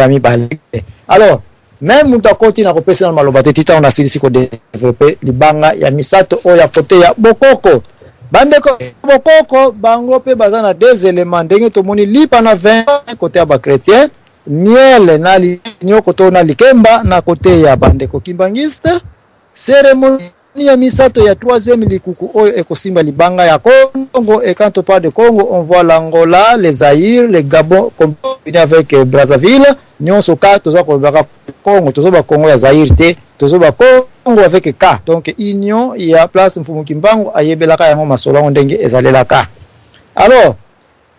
ya mibale. Alors même mutakoti na kopesa na maloba te tita on asilisi ko développer libanga ya misato o ya côté ya bokoko. Bandeko bokoko bango pe bazana deux éléments ndenge to moni lipa na 20 côté ya ba chrétien, miel na nyoko to na likemba na côté ya bandeko kimbangiste. Cérémonie ya misato ya troisième likuku oyo ekosimba libanga ya Congo, et quand on parle de Congo on voit l'Angola, les Zaïre, le Gabon combiné avec Brazzaville. Nyonso ka toza ko baka Congo, tozo ba Congo ya Zaïre te, tozo ba Congo avec ka. Donc union ya place mfumu kimbango ayebelaka yango masolo ndenge ezalelaka. Alors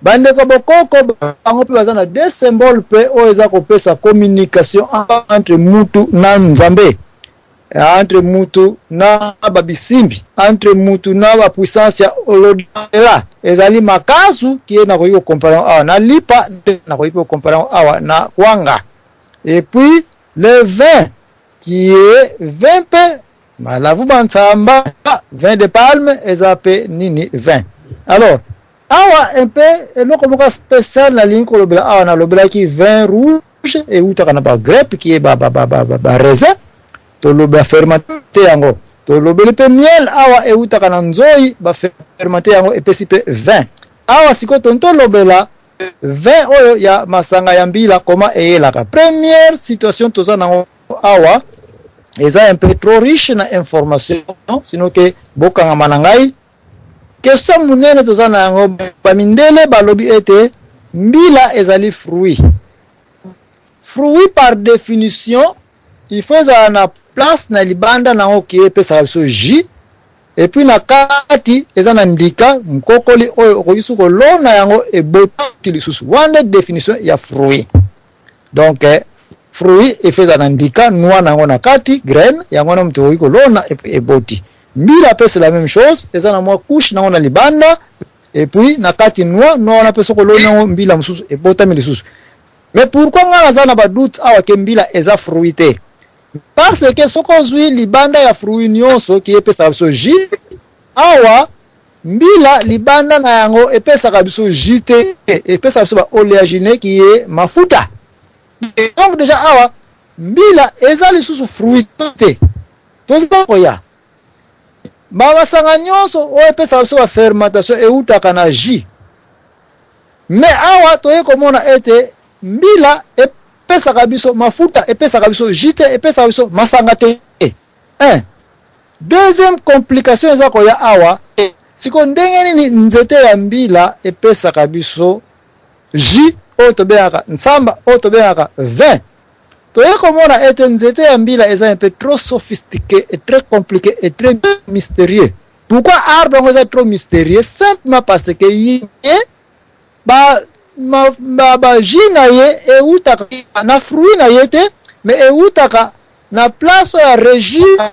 bandeko bokoko bango pe bazana des symboles pe oyo eza kopesa communication entre mutu na nzambe, entre mutu na babisimbi, entre mutu na ba puissance ya olodela ezali makasu qui est na koyo comparer awa na lipa na koyo comparer awa na kwanga. Et puis le vin qui est 20 pe malavu bansamba 20 de palme ezape nini 20. Alors awa un peu eloko moko spécial na ligne ko lobela awa na lobela ki vin rouge et utaka na ba grape qui est ba raisin to loba fermenté yango to lobeli pe miel awa e utaka na nzoi ba fermenté yango epesi pe vin. Awa siko tonto lobela vin oyo ya masanga ya mbila koma eyelaka. Première situation toza nango awa eza un peu trop riche na information, sinon que bokanga manangai question munene toza nango bamindele balobi ete mbila ezali fruit. Fruit par définition il faut na place na libanda na oki epesa biso jus, et puis na kati eza na ndika mkokoli oyo okoyisu ko lona yango eboti lisusu. Wande définition ya fruit. Donc fruit efeza na ndika noa nango na kati graine yango na mtu oyiko lona eboti. Mbila pe c'est la même chose, eza na mwa couche nango na libanda, et puis na kati noa na peso ko lona mbila mususu ebota mi lisusu. Mais pourquoi ngana za na ba doute awa ke mbila eza fruité? Parce que soko zui libanda ya fruit nyonso ki epesa biso jus, awa mbila libanda na yango epesa biso jus te, epesa biso ba oléagineux qui est mafuta. Et donc déjà awa mbila eza lisusu fruit te. Tozo koya ba sanga nyonso o epesa biso ba fermentation eutaka na jus. Mais awa toye komona ete mbila epesa biso mafuta, epesa biso jite, epesa biso masanga te. Deuxième complication eza koya awa siko ndenge nini nzete ya mbila epesa biso jus oyo tobeyaka nsamba oyo tobeyaka vin. Toye komona ete nzete ya mbila eza un peu trop sophistiqué et très compliqué et très mystérieux. Pourquoi arbre eza trop mystérieux? Simplement parce que yé ba jina ye e utaka na fruit na yete, mais e utaka na place ya régime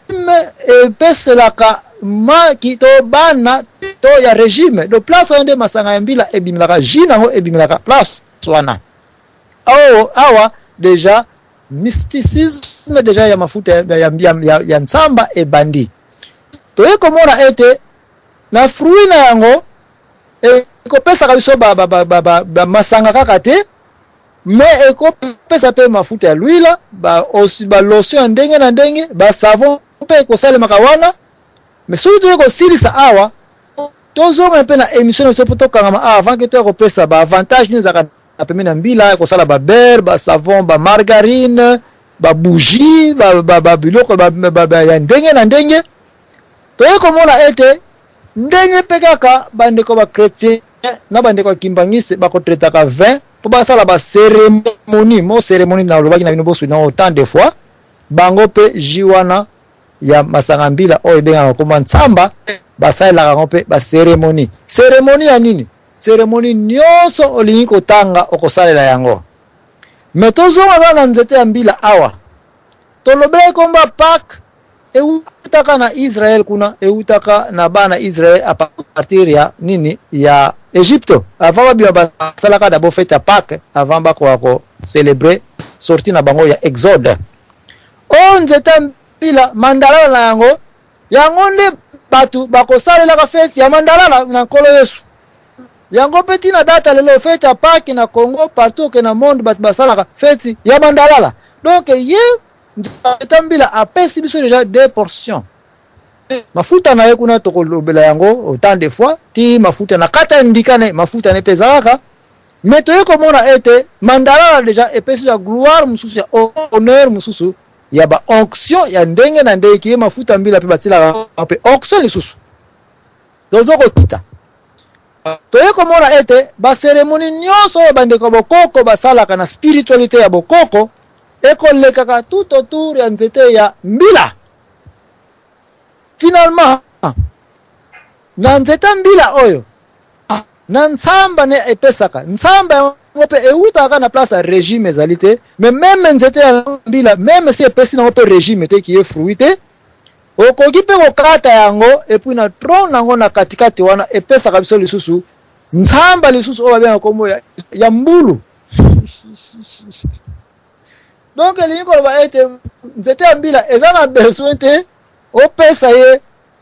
e peselaka ma kito bana to ya régime. Do place onde masanga ya mbila e bimilaka jina ngo e bimilaka place wana. Awa déjà mysticisme déjà ya mafuta ya nsamba e bandi. Toye komona ete na fruit na yango ekopesa biso ba masanga kaka te, mais ekopesa pe mafuta ya l'huile, aussi ba lotion ndenge na ndenge, ba savon pe ekosalemaka wana. Mais surtout ekosilisa awa tozonga pe na émission so potokanga avant que to ekopesa ba avantage ni zaka na pembe na mbila ekosala ba beurre, ba savon, ba margarine, ba bougie, ba biloko ba ya ndenge na ndenge. Toye komona ete ndenge pe kaka bandeko ba chrétien na bandeko kimbangiste bakotretaka vin po basala ba cérémonie, mo cérémonie na lobaki na bino bosu na autant de fois bango pe jiwana ya masanga mbila oyo benga koma nsamba basalaka ngo pe ba cérémonie. Cérémonie ya nini? Cérémonie nyonso olingi kotanga okosalela yango. Mais tozonga na nzete ya mbila awa tolobele komba Pâques eutaka na Israël kuna, eutaka na bana Israël à partir ya nini ya Égypte. Avant babia basalaka d'abord fête à Pâques avant bako célébrer sorti na bango ya Exode. Nzete mbila mandala na yango nde batu bako salela ka fête ya mandala na nkolo Yesu. yango peti na data lelo fete à Pâques na Congo partout que na monde bat basala fete ya mandalala donc ye nzete mbila apesi biso déjà 2 portions mafuta na ye kuna tokolobela yango autant de fois ti mafuta na kata ndikane mafuta ne pezaka mais to yekomona ete mandalala déjà epesi ya gloire mususu ya honneur mususu ya ba onction ya ndenge na ndenge ki mafuta mbila pe batila pe onction lisusu dozoko kita to yekomona ete ba cérémonie nyonso ya bandeko bokoko basalaka na spiritualité ya bokoko ekolekaka tout autour ya nzete ya mbila. Finalement na nzete mbila oyo na nsamba ne epesaka nsamba ngope eutaka na place ya régime ezalité mais même nzete ya mbila même si epesi na ngope régime te ki e fruité okoki pe kokata yango et puis na tron nango na katikati wana epesaka biso lisusu nsamba lisusu oyo babenga kombo ya mbulu. Donc elingi koloba ete nzete ya mbila eza na besoin te opesa ye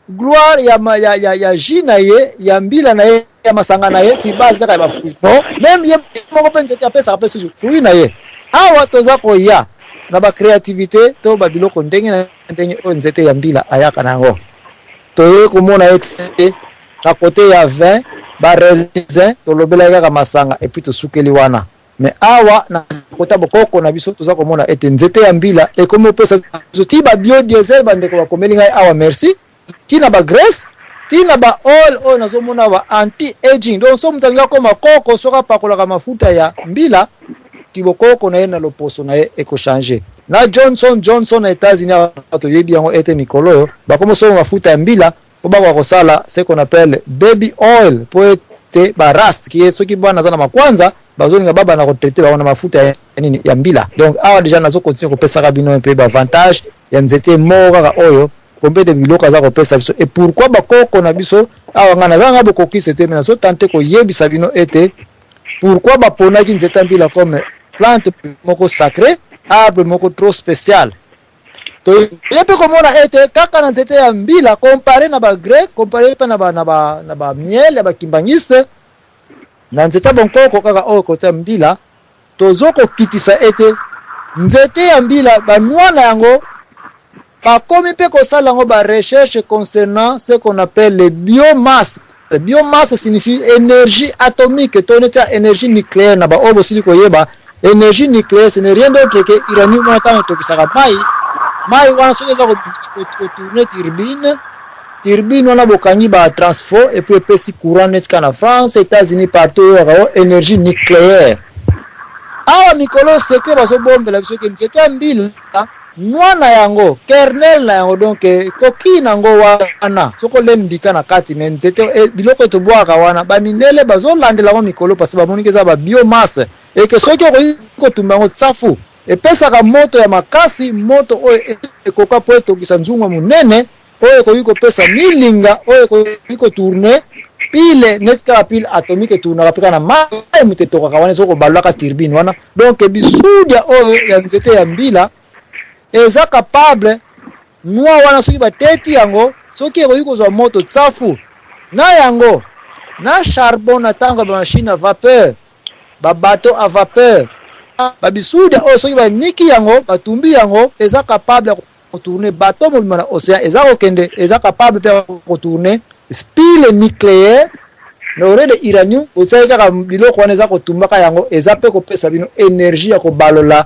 gloire ya jina ye ya mbila na ye ya masanga na ye si base kaka ya fruit non même ye moko pe nzete apesa apesa fruit na ye awa toza koya na ba créativité to ba biloko ndenge na ndenge o nzete ya mbila ayaka nango to komona ete na côté ya vin ba raisin to lobela kaka masanga et puis to sukeli wana mais awa na kota bokoko na biso toza komona ete nzete ya mbila e komo pesa biso ti ba biodiesel bandeko bakomeli ngai awa merci ti na ba graisse ti na ba oil oyo nazomona ba anti aging donc so mutangia koma koko soka pakolaka mafuta ya mbila ti bokoko na ye na loposo na ye eko changer na Johnson na États-Unis to yebi yango ete mikolo bakomo so mafuta ya mbila po ba kosala ce qu'on appelle baby oil po ete ba rust ki so ki bwana zana makwanza bazolinga baba na retraité baona mafuta ya nini ya mbila donc awa déjà nazo continuer kopesa kabino pe ba avantage ya nzete moko oyo kombe de biloko za kopesa biso et pourquoi bakoko na biso awa ngana zanga bokoki c'était mais nazo tenter ko yebisa bino ete pourquoi bapona ki nzete mbila comme plante moko sacré arbre moko trop spécial to yepe komona ete kaka na nzete ya mbila comparé na ba grec comparé pa na ba miel ya ba kimbangiste na nzete bonkoko kaka oyo kote mbila tozoko kitisa ete nzete ya mbila banwana yango bakomi pe kosala yango ba recherche concernant ce qu'on appelle les biomasse. Biomasse signifie énergie atomique to neta énergie nucléaire na ba obo siliko yeba énergie nucléaire ce n'est rien d'autre que uranium na tanto tokisaka mai wana so eza ko tourner turbine wana bokangi ba transfo et puis pesi courant net kana France États-Unis partout énergie nucléaire awa mikolo secret baso bombela biso ke nzete mbila mwana yango kernel na yango donc koki nango wana soko lendika na kati mais nzete biloko to boaka wana ba mindele bazo landela ngo mikolo parce ba monike za ba biomasse et que soki ko tumbango tsafu epesaka moto ya makasi moto oyo ekoka po etokisa nzungu munene oyo koyiko pesa milinga oyo koyiko tourner pile netka pile atomique tourner apika na mai mutetoka kawane soko balaka turbine wana donc bisudia oyo ya nzete ya mbila eza capable noa wana soki bateti yango soki ekoyiko za moto tsafu na yango na charbon na tango ba machine à vapeur ba bateau à vapeur ba bisudia oyo soki ba niki yango batumbi yango eza capable tourner bateau mo na océan eza okende eza capable de retourner spile nucléaire no re de uranium otsaika ka biloko wana eza kotumbaka yango eza pe kopesa bino énergie ya kobalola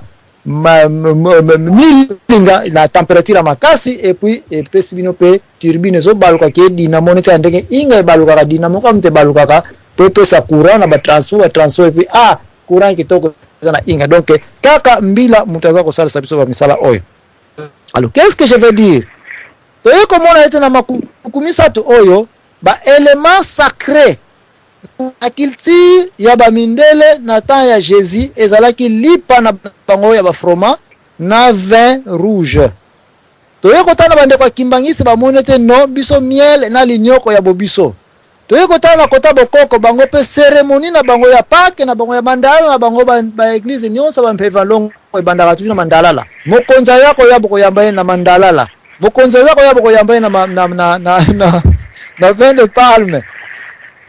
milinga na température makasi et puis epesi bino pe turbine zo baluka ke dynamo neta ndenge inga baluka ka dynamo comme te baluka ka pe pesa courant na ba transfert et puis courant kitoko na inga donc kaka mbila mutaza ko sala sabiso ba misala oyo. Alors, qu'est-ce que je veux dire? Toye komona ete na makumisa to oyo ba élément sacré na culture ya ba mindele na temps ya Jésus ezalaki lipa na bango ya ba froma na vin rouge. Toye kotana bande kwa kimbangisi ba monete no biso miel na linyoko ya bobiso. Toye kotana kota bokoko bango pe cérémonie na bango ya Pâques na bango ya mandala na bango ba église nyonso ba mpeva longo ebandaka toujours na mandalala mokonza yako yabo koyamba na mandalala mokonza yako yabo koyamba na vin de palme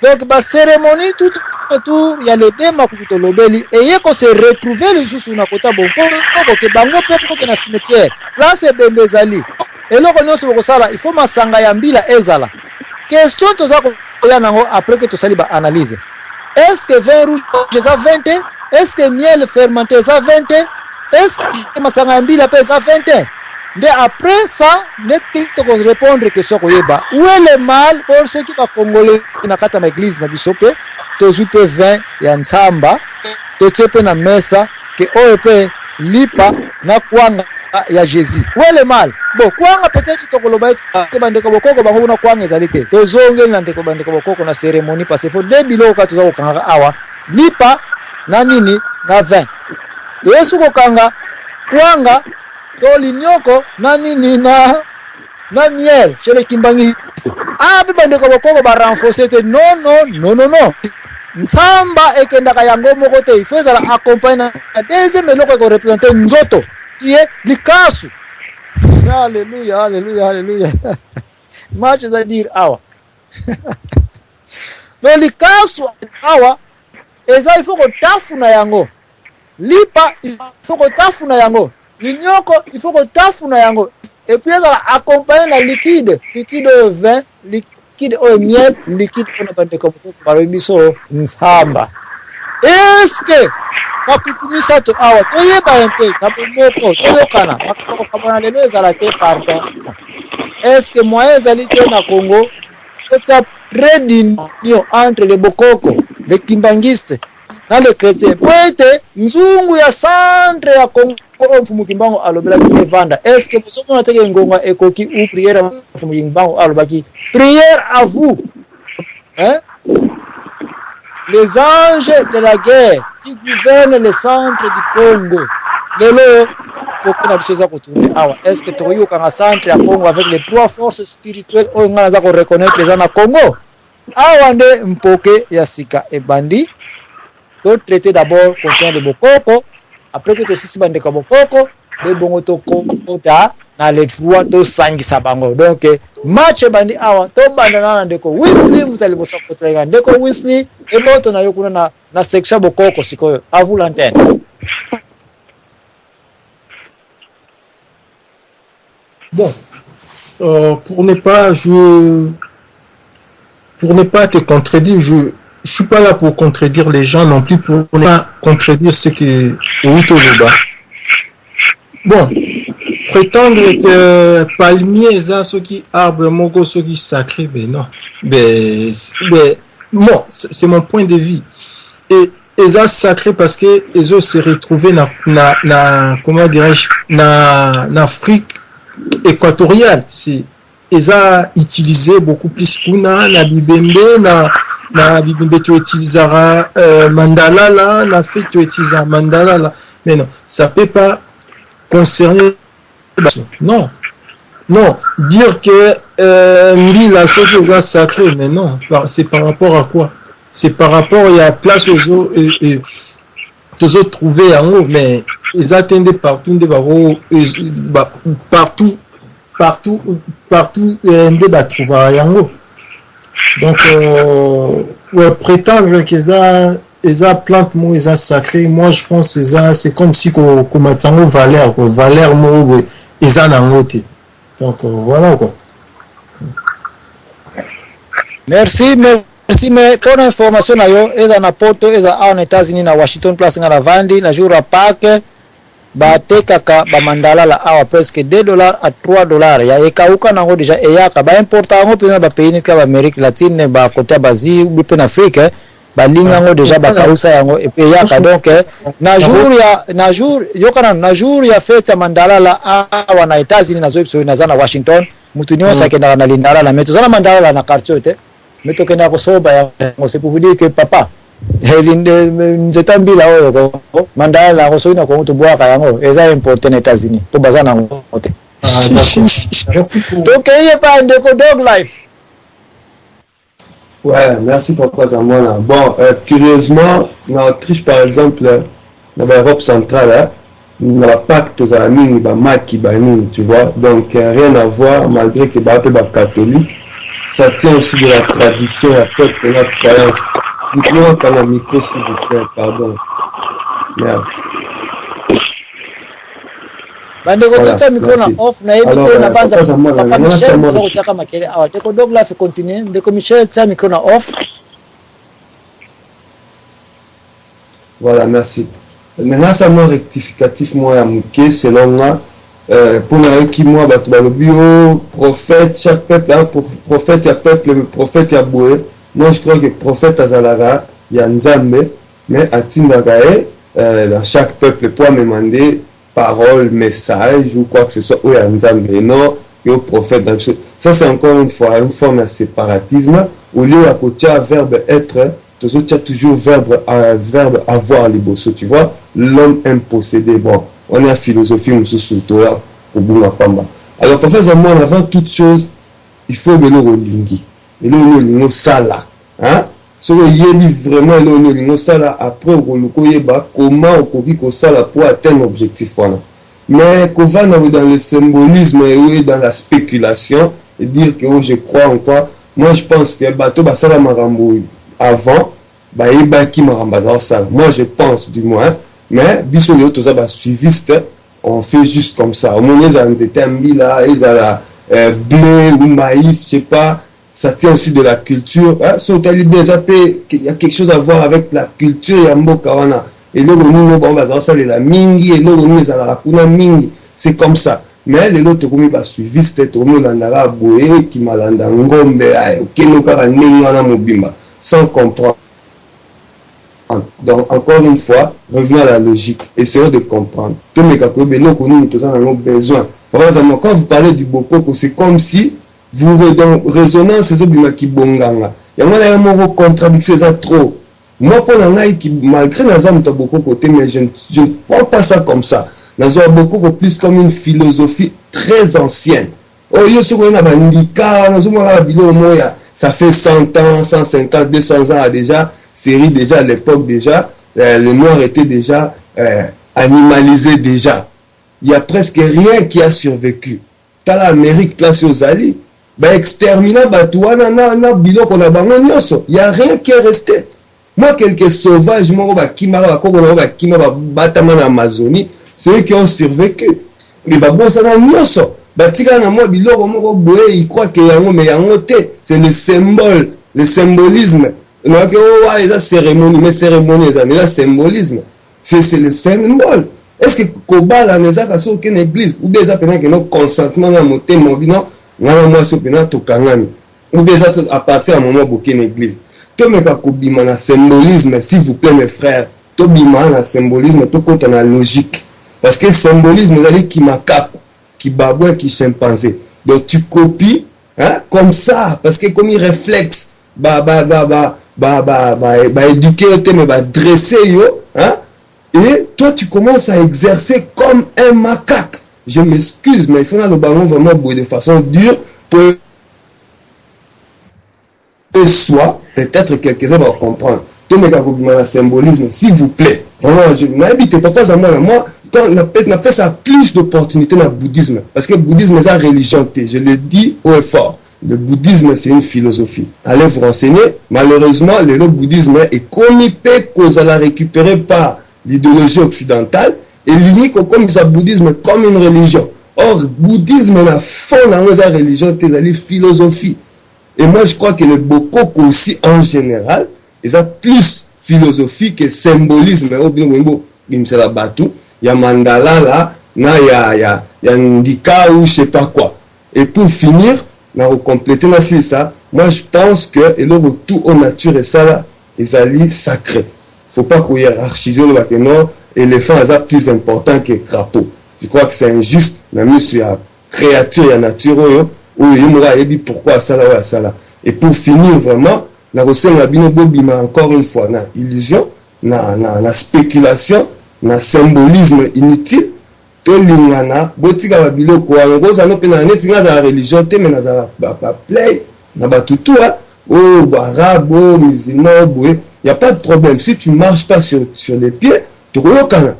Donc ba cérémonie tout autour il y a les deux makuto lobeli et yeko se retrouver les sous na kota bokoko ke bango pepo ke na cimetière place bembezali eloko nyonso bokosala il faut masanga ya mbila ezala question toza ko ya nango après que tosali ba analyse est-ce que vin rouge ça 20 est-ce que miel fermenté ça 20 est-ce que masanga ya mbila pe ça 20 de après ça nekito ko répondre question ko yeba où est le mal pour ceux qui va congolais na kata ma église na bisope tozupe 20 ya nsamba tochepe na mesa ke ope lipa na kwanga ya Jésus. Où est le mal? Bon, kwanga peut-être tokoloba te bandeko bokoko bango na kwanga ezalite. Tozongeli na ndeko bandeko bokoko na cérémonie parce qu'il faut deux biloko ka toza kokanga awa. Lipa na nini na 20. Yesu kokanga kwanga to linyoko na nini na miel chez les Kimbangi. Ah, pe bandeko bokoko ba renforcer te non. Nsamba ekendaka yango moko te il faut ça accompagner na deuxième eloko ko représenter nzoto qui est likasu. Alléluia. Match à dire awa. Donc likasu awa eza il faut ko tafuna yango. Lipa il faut ko tafuna yango. Linyoko il faut ko tafuna yango. Et puis ça accompagner la liquide vin, liquide au miel, liquide on a pas de comme par biso nsamba. Est-ce que kakukumisa to awa to yeba un peu na pomoko to yokana makoko kabana lelo ezala te pardon. Est-ce que moi ezalité na Congo c'est un très d'union entre les bokoko, les kimbangistes na les chrétiens. Poete nzungu ya centre ya Congo mfumu kimbango alobela kivanda. Est-ce que vous sommes nateke ngonga ekoki ou prière mfumu kimbango alobaki prière à vous. Hein? Les anges de la guerre qui gouvernent le centre du Congo. Lelo pokona bisoza kotourner awa. Est-ce que toyo kanga centre ya Congo avec les trois forces spirituelles o ngana za ko reconnaître les gens na Congo? Awa nde mpoke ya sika e bandi. To traiter d'abord concernant de bokoko, après que to sisi bande ka bokoko, de bongo to kota na les trois to sangisa bango. Donc match bandi awa to banda na ndeko Wesley mutali bosa kotenga ndeko Wesley et boto na yokuna na section bokoko sikoyo. À vous l'antenne. Bon, pour ne pas te contredire, je suis pas là pour contredire les gens non plus, pour ne pas contredire ce que Ouito Loba. Bon, prétendre que palmier, ça, ce qui arbre, mogo, ce qui sacré, ben non. Ben, bon, c'est mon point de vue. Et ça sacré parce que ils ont se retrouvé comment dirais-je, en Afrique équatoriale. Ils ont utilisé beaucoup plus kuna, na bibembe, na bibembe tu utiliseras mandala là, na fait tu utiliseras mandala là. Mais non, ça peut pas concerner. Non, dire que mille à ceux qui sont sacrés, mais non, c'est par rapport à quoi? C'est par rapport à la place aux autres et tous autres trouvés en haut, mais ils attendaient partout des barreaux, partout, des trouver en haut. Donc, ouais, prétendre qu'ils ont plante moi ils ont sacré, moi je pense que c'est comme si qu'on m'attend valeur moi ils ont en haut. Donc voilà quoi. Merci, mais ton information na yo eza na poto eza en États-Unis na Washington place ngana vandi na jour à Pâques ba tekaka ba mandala la awa presque $2 à $3 ya ekauka nango déjà eyaka ba importa ngo pena ba pays ka ba Amérique latine ba côté bazi ou bien Afrique ba linga ngo déjà ba kausa yango et puis yaka donc na jour ya fête mandala la awa na États-Unis na zo na zana Washington mutu nyonso akenda na lindala na meto zana mandala la na quartier te meto kenda ko soba ya c'est pour vous dire que papa nzetambila oyo mandala la ko soina ko mutu bwaka yango eza important na États-Unis po bazana ngo te donc il est pas ndeko dog life. Ouais, merci pour toi, Zamona. Bon, curieusement, en Autriche, par exemple, dans l'Europe centrale, dans la pacte aux amis, il y a tu vois. Donc, rien à voir, malgré que les catholiques, ça tient aussi de la tradition, la peuple et la croyance. Dites-moi quand la micro, s'il vous plaît, pardon. Merde. Bandeko tuta micro na off na yebi te na banza papa Michel mza kuchaka makele awa teko dog la fait continuer ndeko Michel tsa micro na off. Voilà, merci. Maintenant, ça m'a rectificatif, moi, à Mouké, selon moi, pour moi, qui moi, le bio, prophète, chaque peuple, hein, prophète, il y a peuple, le prophète, il y a boué. Moi, je crois que prophète, Azalara, il y a Nzambe, mais à Tindagae, dans chaque peuple, pour me demander parole, message, ou quoi que ce soit, où il y a Nzambe, et non, et au prophète. Ça, c'est encore une fois, une forme de séparatisme, au lieu à côté, verbe être, tu as toujours verbe avoir les bossos, tu vois, l'homme impossédé. Bon, on est à philosophie, on se soutient au bout de la pamba. Alors, pour faire moi, avant toute chose, il faut que nous relinguions. Et nous sala. Hein? Si vous voyez vraiment nous sala, après, comment on peut sala pour atteindre l'objectif. Mais qu'on va dans le symbolisme et dans la spéculation et dire que oh, je crois en quoi. Moi, je pense que bateau, ça va m'arrambouiller. Avant, moi je pense du moins, mais suiviste, on fait juste comme ça. Au moins, ils ont blé ou maïs, je sais pas, ça tient aussi de la culture. Il y a quelque chose à voir avec la culture. Et c'est comme ça. Mais les autres suivistes, sans comprendre. Donc, encore une fois, revenons à la logique. Essayons de comprendre. Tous mes capables, nous avons besoin. Par exemple, quand vous parlez du Bokoko, c'est comme si vous résonnez ces objets qui bonganga. Il y a une contradiction, c'est trop. Moi, pour malgré que Bokoko, mais je ne prends pas ça comme ça. Nous avons beaucoup plus comme une philosophie très ancienne. Oh, ça fait 100 ans, 150, 200 ans déjà, série déjà à l'époque déjà, le noir était déjà animalisé déjà. Il n'y a presque rien qui a survécu. T'as l'Amérique placée aux alliés. Ben extermina Batouana, il n'y a rien qui est resté. Moi, quelques sauvages, c'est eux qui ont survécu. Les babons, ça n'a rien. Il croit qu'il y a c'est le symbole, le symbolisme. Il y a des cérémonies, mais cérémonies, il y a symbolisme. C'est le symbole. Est-ce que Kobala n'est pas sur aucune église? Ou déjà, pendant que nos consentements dans mon thème, ou déjà, à partir d'un moment, aucune église. Tout le monde symbolisme, s'il vous plaît, mes frères. Tout le monde symbolisme, tout le monde a la logique. Parce que le symbolisme, c'est qui macaque, qui babouin, qui chimpanzé. Donc tu copies, hein, comme ça, parce que comme il réflexe, éduquer, mais dresser, hein, et toi tu commences à exercer comme un macaque. Je m'excuse, mais il faut le ballon vraiment de façon dure pour que soit, peut-être quelques-uns vont comprendre. Tout le symbolisme, s'il vous plaît. Vraiment, je n'habite pas à moi. On appelle ça plus d'opportunités dans le bouddhisme. Parce que le bouddhisme, c'est une religion. Je le dis haut et fort. Le bouddhisme, c'est une philosophie. Allez vous renseigner. Malheureusement, le bouddhisme est comipé qu'on a récupéré par l'idéologie occidentale et l'unique comme le bouddhisme comme une religion. Or, le bouddhisme, la fond dans la religion, c'est la philosophie. Et moi, je crois que le Bokoko aussi, en général, ils ont plus philosophie que symbolisme. Il y a mandala là, il y a ndika ou je sais pas quoi. Et pour finir, on va compléter ça. Moi, je pense que le retour aux nature et ça là, ils allaient sacré. Faut pas qu'on hiérarchise le non, éléphant est plus important que crapaud. Je crois que c'est injuste. Même sur la créature et la nature, où il y a pourquoi ça là, ça là. Et pour finir vraiment, la recette n'a encore une fois, na illusion, na spéculation, na symbolisme inutile. To lingana, botika ba biloko wango za no pe na netinga za religion te mais na za ba play, na ba tutu oh arabe, musulman, boué, il y a pas de problème. Si tu marches pas sur les pieds, tu reconnais.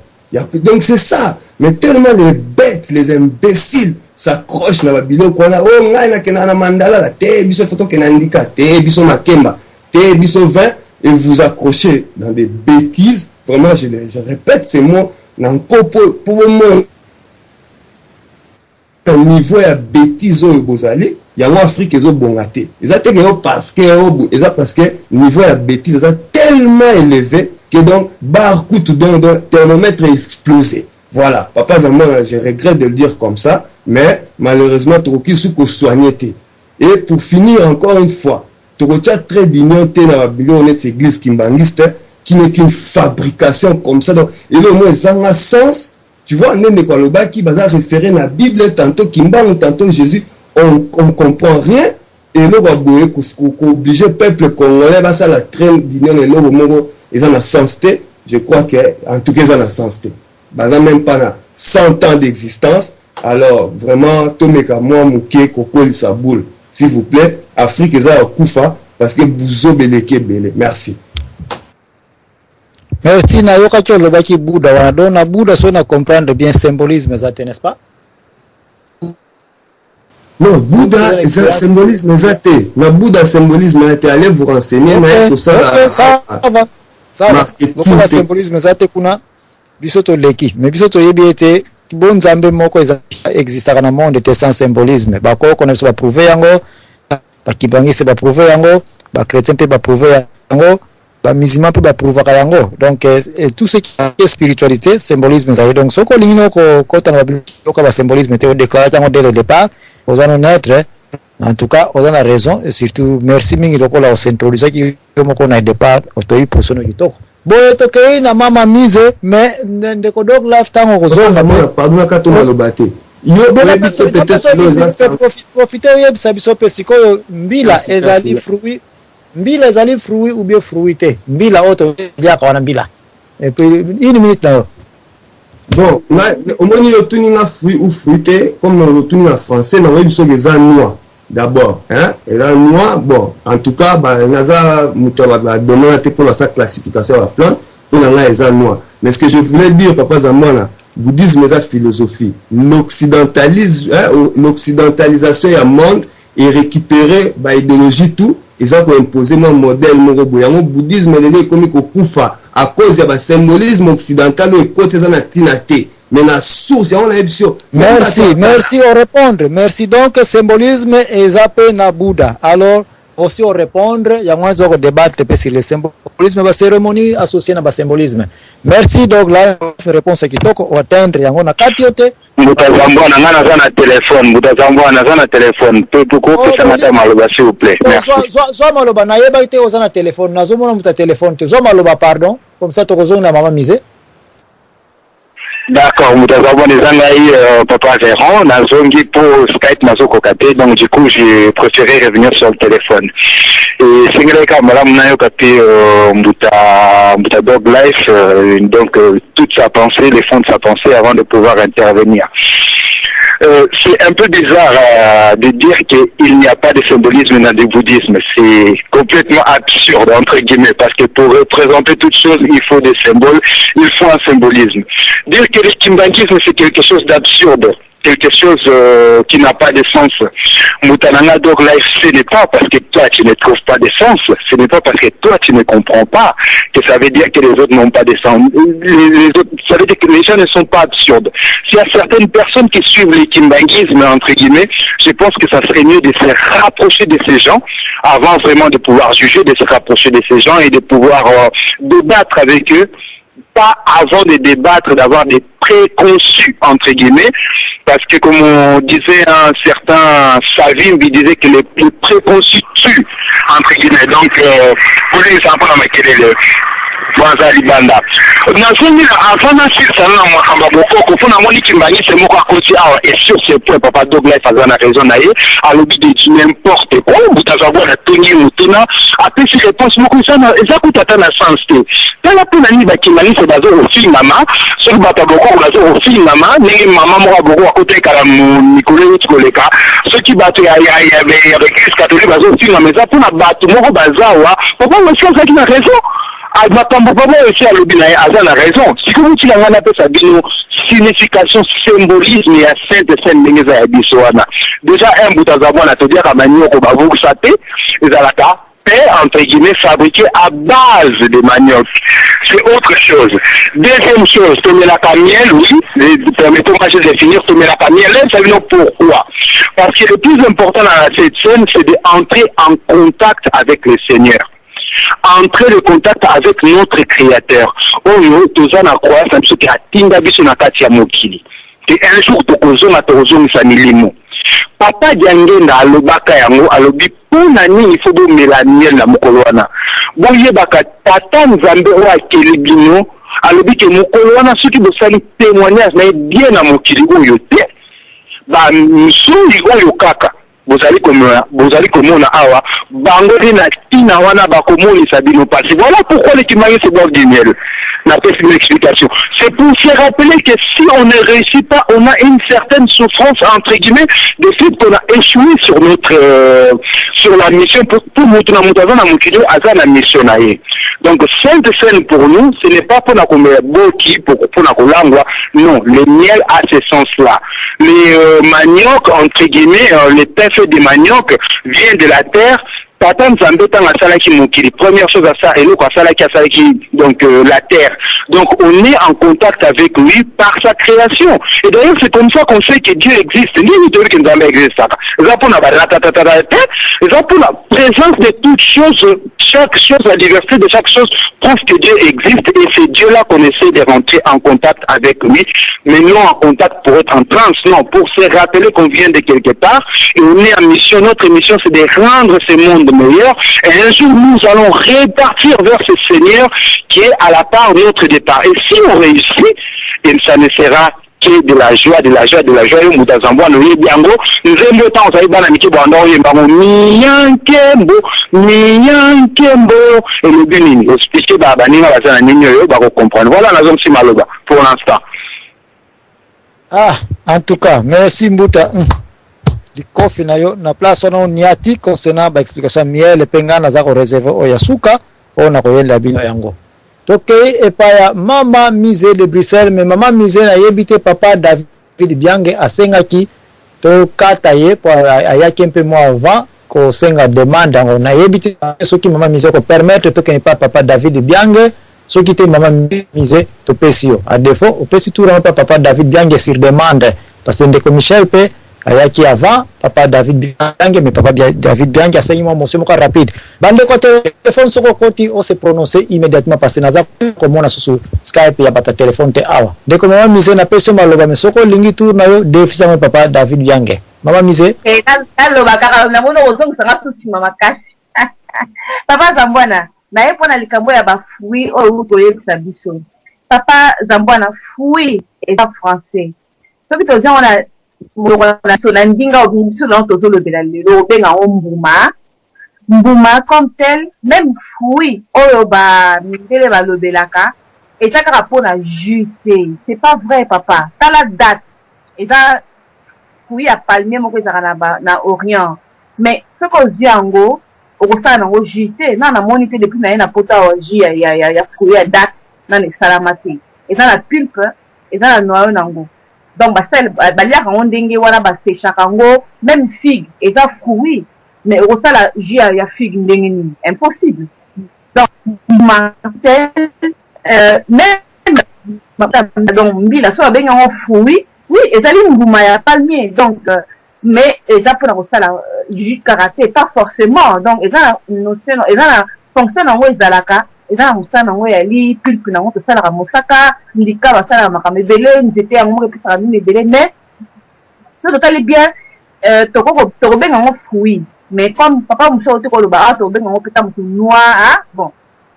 Donc c'est ça. Mais tellement les bêtes, les imbéciles s'accroche na babiloko wana oh ngai nakenda na mandala la te biso photo kenandika te biso makemba te biso vin et vous accrochez dans des bêtises. Vraiment, je répète ces mots dans pour moi un niveau de bêtises au Bozali, il y a en Afrique ils ont bongaté. Exactement parce que niveau de bêtises est tellement élevé que donc bar coûte donc thermomètre est explosé. Voilà, papa Zamora, je regrette de le dire comme ça, mais malheureusement Toroki sous soigné. Et pour finir encore une fois, Toroki très d'union dans la bibliothèque église kimbangiste qui n'est qu'une fabrication comme ça. Donc, et là, au moins, ça a un sens. Tu vois, on qui va référer à la Bible, tantôt Kimbang, tantôt Jésus, on comprend rien. Et là, on va obliger le peuple congolais, ça la traîne d'union, et là, au moment ils ont un sens. Je crois qu'en tout cas, ils ont un sens. Même pas 100 ans d'existence. Alors, vraiment, Tomeka, moi, Mouké, Koko, Lissaboul, s'il vous plaît, Afrique, ils ont un koufa, parce que Bouzo, Beleke, Belé. Merci. Merci nayoka ki olobaki Bouddha wanadona Bouddha so na comprendre bien symbolisme zate n'est-ce pas? Non, Bouddha symbolisme zate. Na Bouddha symbolisme zate allez vous renseigner na tout ça. Ça va. Ça va. Le symbolisme zate kuna bisoto leki. Mais bisoto yebi ete bon nzambe moko exista na monde te sans symbolisme. Ba ko connaître ba prouver yango. Ba kibangise ba prouver yango. Ba chrétien pe ba prouver yango. Ba musulman peut ba prouver yango. Donc tout ce qui est spiritualité symbolisme ça. Donc ce qu'on lino ko tana ba symbolisme te déclaré yango dès le départ aux honnêtes en tout cas on a raison et surtout merci mingi loko la s'introduire qui comme qu'on a départ autoy pour sono kitoko boye to ke na mama mise mais ndeko dog life tango kozonga pardon ka to malobate yo peut-être profiter yebisa biso pe sikoyo mbila ezali fruit ou bien fruité mbila auto dia ka wana mbila et puis une minute là. Bon, au moins il y a tout un fruit ou fruité comme tout en français na webiso les noix d'abord hein et la noix bon en tout cas ba naza muto ba donner pour sa classification à plante pour les noix mais ce que je voulais dire papa Zamwana bouddhisme et philosophie l'occidentalisme l'occidentalisation du monde et récupérer ba idéologie tout ils ont imposé un modèle mon bouddhisme les comme kufa à cause de symbolisme occidental et côté zanatinate mais la source on a émission merci au répondre merci donc symbolisme et zappé na Bouddha alors aussi au répondre il y a moins de débattre sur le symbolisme la cérémonie associée na symbolisme merci donc la réponse qui toko atteindre yango na katiote mutazambwa na ngana sana téléphone mutazambwa na sana téléphone pour ça mata maloba s'il vous plaît merci zo maloba na yeba ite ozana téléphone nazo mona muta téléphone te zo maloba pardon comme ça tokozonga na mama mise. D'accord, nous avons des amis papa Véron, na zongi pour Skype Mazoko Kate, donc du coup j'ai préféré revenir sur le téléphone. Et c'est vrai que madame Nayo Kate Mbuta Dog Life, donc toute sa pensée, les fonds de sa pensée avant de pouvoir intervenir. C'est un peu bizarre de dire qu'il n'y a pas de symbolisme dans le bouddhisme. C'est complètement absurde, entre guillemets, parce que pour représenter toute chose, il faut des symboles, il faut un symbolisme. Dire que le kimbangisme, c'est quelque chose d'absurde, quelque chose qui n'a pas de sens. Moutananga Dog Life, ce n'est pas parce que toi tu ne trouves pas de sens, ce n'est pas parce que toi tu ne comprends pas que ça veut dire que les autres n'ont pas de sens. Les autres, ça veut dire que les gens ne sont pas absurdes. S'il y a certaines personnes qui suivent le kimbangisme, entre guillemets, je pense que ça serait mieux de se rapprocher de ces gens avant vraiment de pouvoir juger, de se rapprocher de ces gens et de pouvoir débattre avec eux. Pas avant de débattre, d'avoir des préconçus, entre guillemets, parce que comme on disait un certain Savim, il disait que les préconçus tuent, entre guillemets. Donc, pour lui, ça prend quel est le Franza Libanda. Nazongi avant d'assurer ça, on a un beaucoup de gens qui m'ont dit c'est moi qui continue et sur ce point, papa Douglas a raison d'ailleurs, à l'objet de n'importe quoi, vous avez avoir la tenue ou tena, après ces réponses, beaucoup ça, ça coûte à la sens. Dans la peine d'année, qui m'a dit c'est basé au film maman, sur le bâtard beaucoup, on a au film maman, les maman moi beaucoup à côté car Nicolas Nicoleka, ceux qui battent avec l'église catholique basé au film maman, ça pour la battre moi au bazar, papa moi je pense qu'il a raison. makambo vraiment aussi à l'objet à la raison. Si vous tu l'as appelé ça une signification symbolisme et à sainte scène de ya bisoana. Déjà un bout à te dire à manioc au bavou saté les alaka entre guillemets fabriqué à base de manioc. C'est autre chose. Deuxième chose, tomber la miel, oui, permettons-moi de définir tomber la miel, ça veut dire pourquoi. Parce que le plus important dans cette scène, c'est d'entrer en contact avec le Seigneur. Entrer en contact avec notre Créateur. Oyo, toza na croix, ça me dit que atinga biso na kati ya mokili. Et un jour, tokozonga tozongisa milimo. Papa Diangenda alobaka yango alobi pona nini il faut bomela miel na mokolo wana boyebaka tata nzambe oyo akeli bino alobi ke mokolo wana soki bosali témoignage na ye bien na mokili oyo te bamisuli oyo kaka bozali komona awa bango te na ntina wana bakomonisa bino pasi. Voilà pourquoi les Kimangé se boivent du miel. N'a pas fait une explication. C'est pour se rappeler que si on ne réussit pas, on a une certaine souffrance, entre guillemets, de fait qu'on a échoué sur sur la mission pour Moutuna Moutaza na Moutido Aza la mission. Donc, cette scène pour nous, ce n'est pas pour la boki, pour la kolangwa. Non, le miel a ce sens-là. Les manioc, entre guillemets, les pains faits de manioc viennent de la terre. Tata Nzambe tanga salaki mokili. Première chose à ça, et l'autre à salaki, donc la terre. Donc on est en contact avec lui par sa création. Et d'ailleurs c'est comme ça qu'on sait que Dieu existe. Ni que Nzambe existe. C'est pour la présence de toutes choses, chaque chose, la diversité de chaque chose prouve que Dieu existe. Et c'est Dieu-là qu'on essaie de rentrer en contact avec lui. Mais non en contact pour être en transe, non, pour se rappeler qu'on vient de quelque part. Et on est en mission. Notre mission c'est de rendre ce monde meilleur, et un jour nous allons répartir vers ce Seigneur qui est à la part de notre départ. Et si on réussit, et ça ne sera que de la joie, de la joie, de la joie. Nous avons nous biango, nous aimons tant ça ibana miki bando yembango miyankembo, et le béni. Hospicier babani na bazana nini yo ba comprendre. Voilà la zone si maloba pour l'instant. Ah, en tout cas, merci Mbuta. Kofi na yo na place wana niati concernant ba explication miel pengana za ko réserver o yasuka ona ko yenda bino yango toke epaya mama mise de Bruxelles mais mama mise na yebite papa David Biange asengaki to kata ye po ayaki un peu moins avant ko senga demande ngo na yebite soki mama mise ko permettre to ke papa David Biange soki te mama mise to pesio à défaut au pesi tout papa David Biange sur demande parce que ndeko Michel pe ayaki avant papa David Biange mais papa David Biange a saigné mon monsieur rapide bande côté téléphone soko koti on se prononcer immédiatement parce que naza comme on a sur Skype ya bata téléphone te awa de comme mama mise na peso maloba mais soko lingi tour na yo défi sama papa David Biange mama mise loba kaka na mono ozong sanga susi mama kasi papa Zambwana na ye pona likambo ya ba fruit o utoye biso papa Zambwana fruit et français so que to on a na ndinga obiso na tozolo de la lelo benga mbuma comme tel même fruit oyo ba mindele ba lobelaka et ça ka pona juté c'est pas vrai papa ta la date et ça fruit à palmier moko ezaka na orient mais ce qu'on dit yango okosala nango juté na monité depuis na ye na pota ya fruit à date na salamate et ça la pulpe et ça la noyau nango. Donc, balia kango ndenge wana basecha kango même figue et ça fruit mais au ça la jus ya figue ndenge ni impossible. Donc même donc mbila so benga en fruit oui et ça li mbuma ya palmier donc mais et ça pour ça la jus karaté pas forcément donc et ça notion et ça fonction en haut ezalaka eza musana ngo ya li pulpe nango to sala ka mosaka ndika ba sala makame belé nzete yango ke pisa mine belé mais ça total bien to benga ngo fruit mais comme papa muso to ko ba to benga ngo peta mutu noir ah bon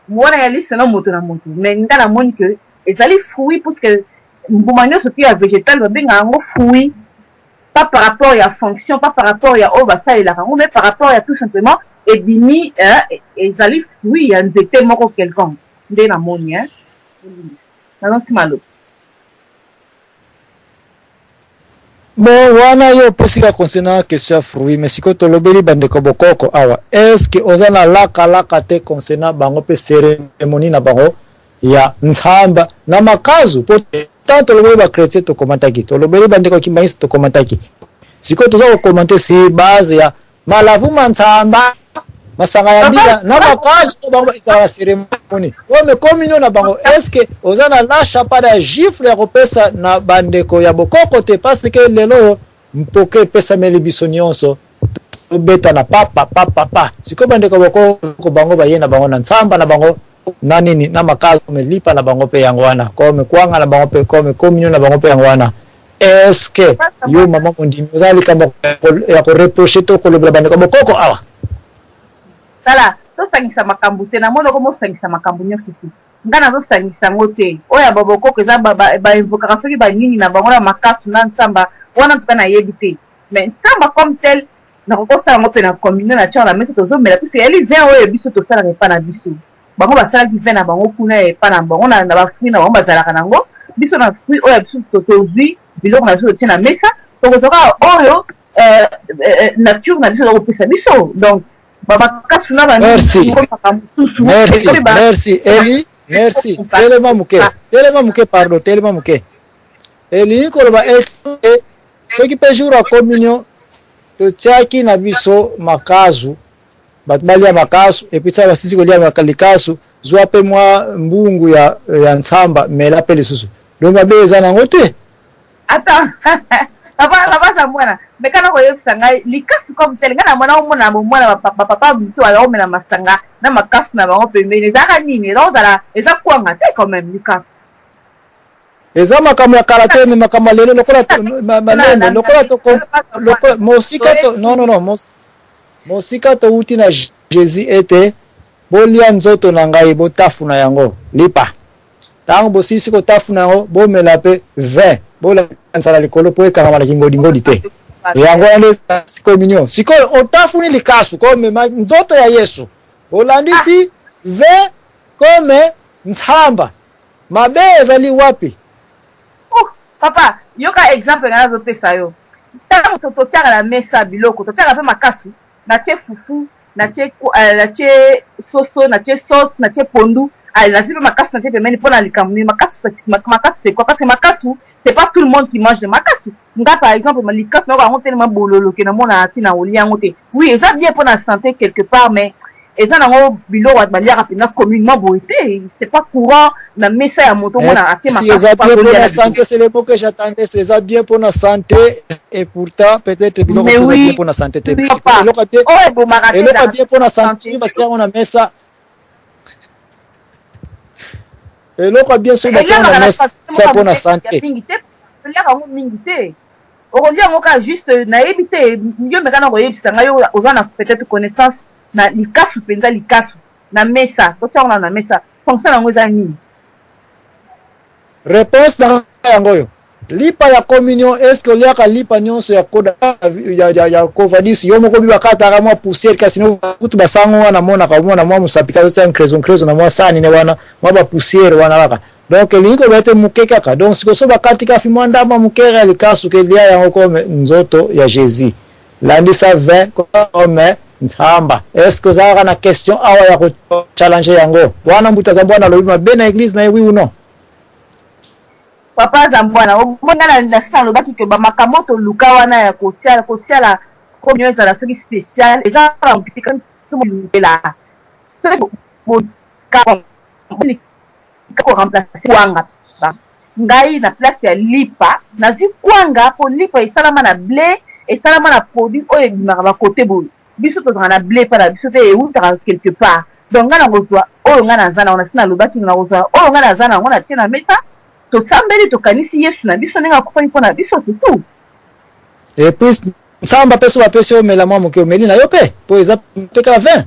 mona ya li sena moto na moto mais ngana moni que ezali fruit parce que mbumanya so qui a végétal ba benga ngo fruit pas par rapport à fonction pas par rapport à au ba sala la mais par rapport à tout simplement et bimi et zali oui ya nzete moko quelconque nde na moni na Bon, wana yo pesika concernant question fruit, mais siko tolobeli bandeko bokoko awa. Est-ce que ozana laka te concernant bango pe cérémonie na bango ya nzamba na makazu po tant tolobeli ba chrétien to komantaki. Tolobeli bandeko kimbanisi to komantaki. Siko toza ko commenter si base ya malavu manzamba masanga ya mbila na makazu to bango isa cérémonie. Comme communion na bango, est-ce que ozana la chapa da gifle ya kopesa na bandeko ya bokoko te parce que lelo mpoke pesa meli biso nyonso beta na papa siko bandeko bokoko bango ba yena bango na ntsamba na bango na nini na makazo melipa na bango pe yango wana comme kwanga na bango pe comme communion na bango pe yango wana. Est-ce que yo mama mondimi ozali kama ya ko reprocher to ko le bandeko bokoko awa sala to sangisa makambu te na mono ko mo sangisa makambu nyonso te ngana zo sangisa ngote oya baboko ko za ba invocation ki ba nini na bango na makasu na nsamba wana tukana yebite mais nsamba comme tel na ko sala ngote na communion na tchana mais to zo mela parce eli vient oyo biso to sala pas na biso bango ba sala ki vient na bango kuna e pa na bango na ba fruit na bango ba zala kanango biso na fruit oyo biso to zui biloko na biso tina mesa to ko toka oyo nature na biso ko pesa biso donc baba kasuna ba merci Eli merci tellement muke pardon tellement muke Eli ko ba ce qui peut jour à communion to tiaki na biso makazu batbali ya makasu et puis ça va sisi ko lia makalikasu zwa pe mwa mbungu ya nsamba mela pe lisusu donc abeza na ngote attends papa za mwana mekana ko yebisa ngai likasi comme tel ngana mwana papa biso ala omena masanga na makasu na bango pembeni zaka nini rozala eza kwanga te quand même likasi eza makambo ya karate me makambo lelo lokola malene lokola mosika to non mosika to uti na Jésus ete bolia nzoto na ngai botafuna yango lipa tango bosisi ko tafuna yango bomela pe 20 bola nsala likolo po ekanga na ngodi te yango ane communion siko otafuni likasu comme nzoto ya Yesu olandisi 20 comme nsamba mabeza li wapi papa yoka exemple ngana zo pesa yo tango to tiaka na mesa biloko to tiaka pe makasu na tie fufu na tie soso na tie sauce na tie pondu na tie makasu na tie pemeni pona likamuni makasu c'est quoi parce que makasu c'est pas tout le monde qui mange de makasu nga par exemple malikasu na ko tellement bololo ke na mona tina olia ngote oui eza bien pour la santé quelque part mais eza nango biloko at baliaka pena communément boité c'est pas courant na mesa ya moto mona atie makasu pas pour la santé c'est le mot que j'attendais c'est ça bien pour la santé et pourtant peut-être biloko c'est bien pour la santé te biloko bien pour la santé batia on a mesa eloko bien so batia on a mesa pour la santé okolia ngoka juste na ebite yo mekana ko yebisa ngayo ozana peut-être connaissance na likasu penza likasu na mesa totiana na mesa fonction yango eza nini réponse na yango yo lipa ya communion est-ce que liaka lipa nyonso ya koda ya kovadisi yo moko biba kata mwa poussière kasi no kutu basango wana mona ka mona mwa musapika so en creson na mwa sani ne wana mwa ba poussière wana waka donc lingo bete mukeka ka donc siko so bakati ka fimwanda ma mukera likasu ke lia yango comme nzoto ya Jésus landisa 20 comme nsamba est-ce que ça a na question awa ya ko challenge yango wana mbuta za bwana lobi mabe na église na oui ou non papa za bwana omona na sala baki ke ba makamoto luka wana ya ko tiala communion za la soki spéciale et ça va piquer tout le monde là c'est bon ko remplacer kwanga ngai na place ya lipa na zi kwanga po lipa esalama na blé esalama na produit oyo ebimaka ba côté boye biso tozanga na blé pa na biso te eutaka quelque part donc nga na kozwa oyo nga na zana ona sina lobaki na kozwa oyo nga na zana ngona tie na mesa tosambeli tokanisi Yesu na biso ndenge akufani mpona biso te tout et puis nsamba peso bapesi omela mwa moke omeli na yo pe po eza peka 20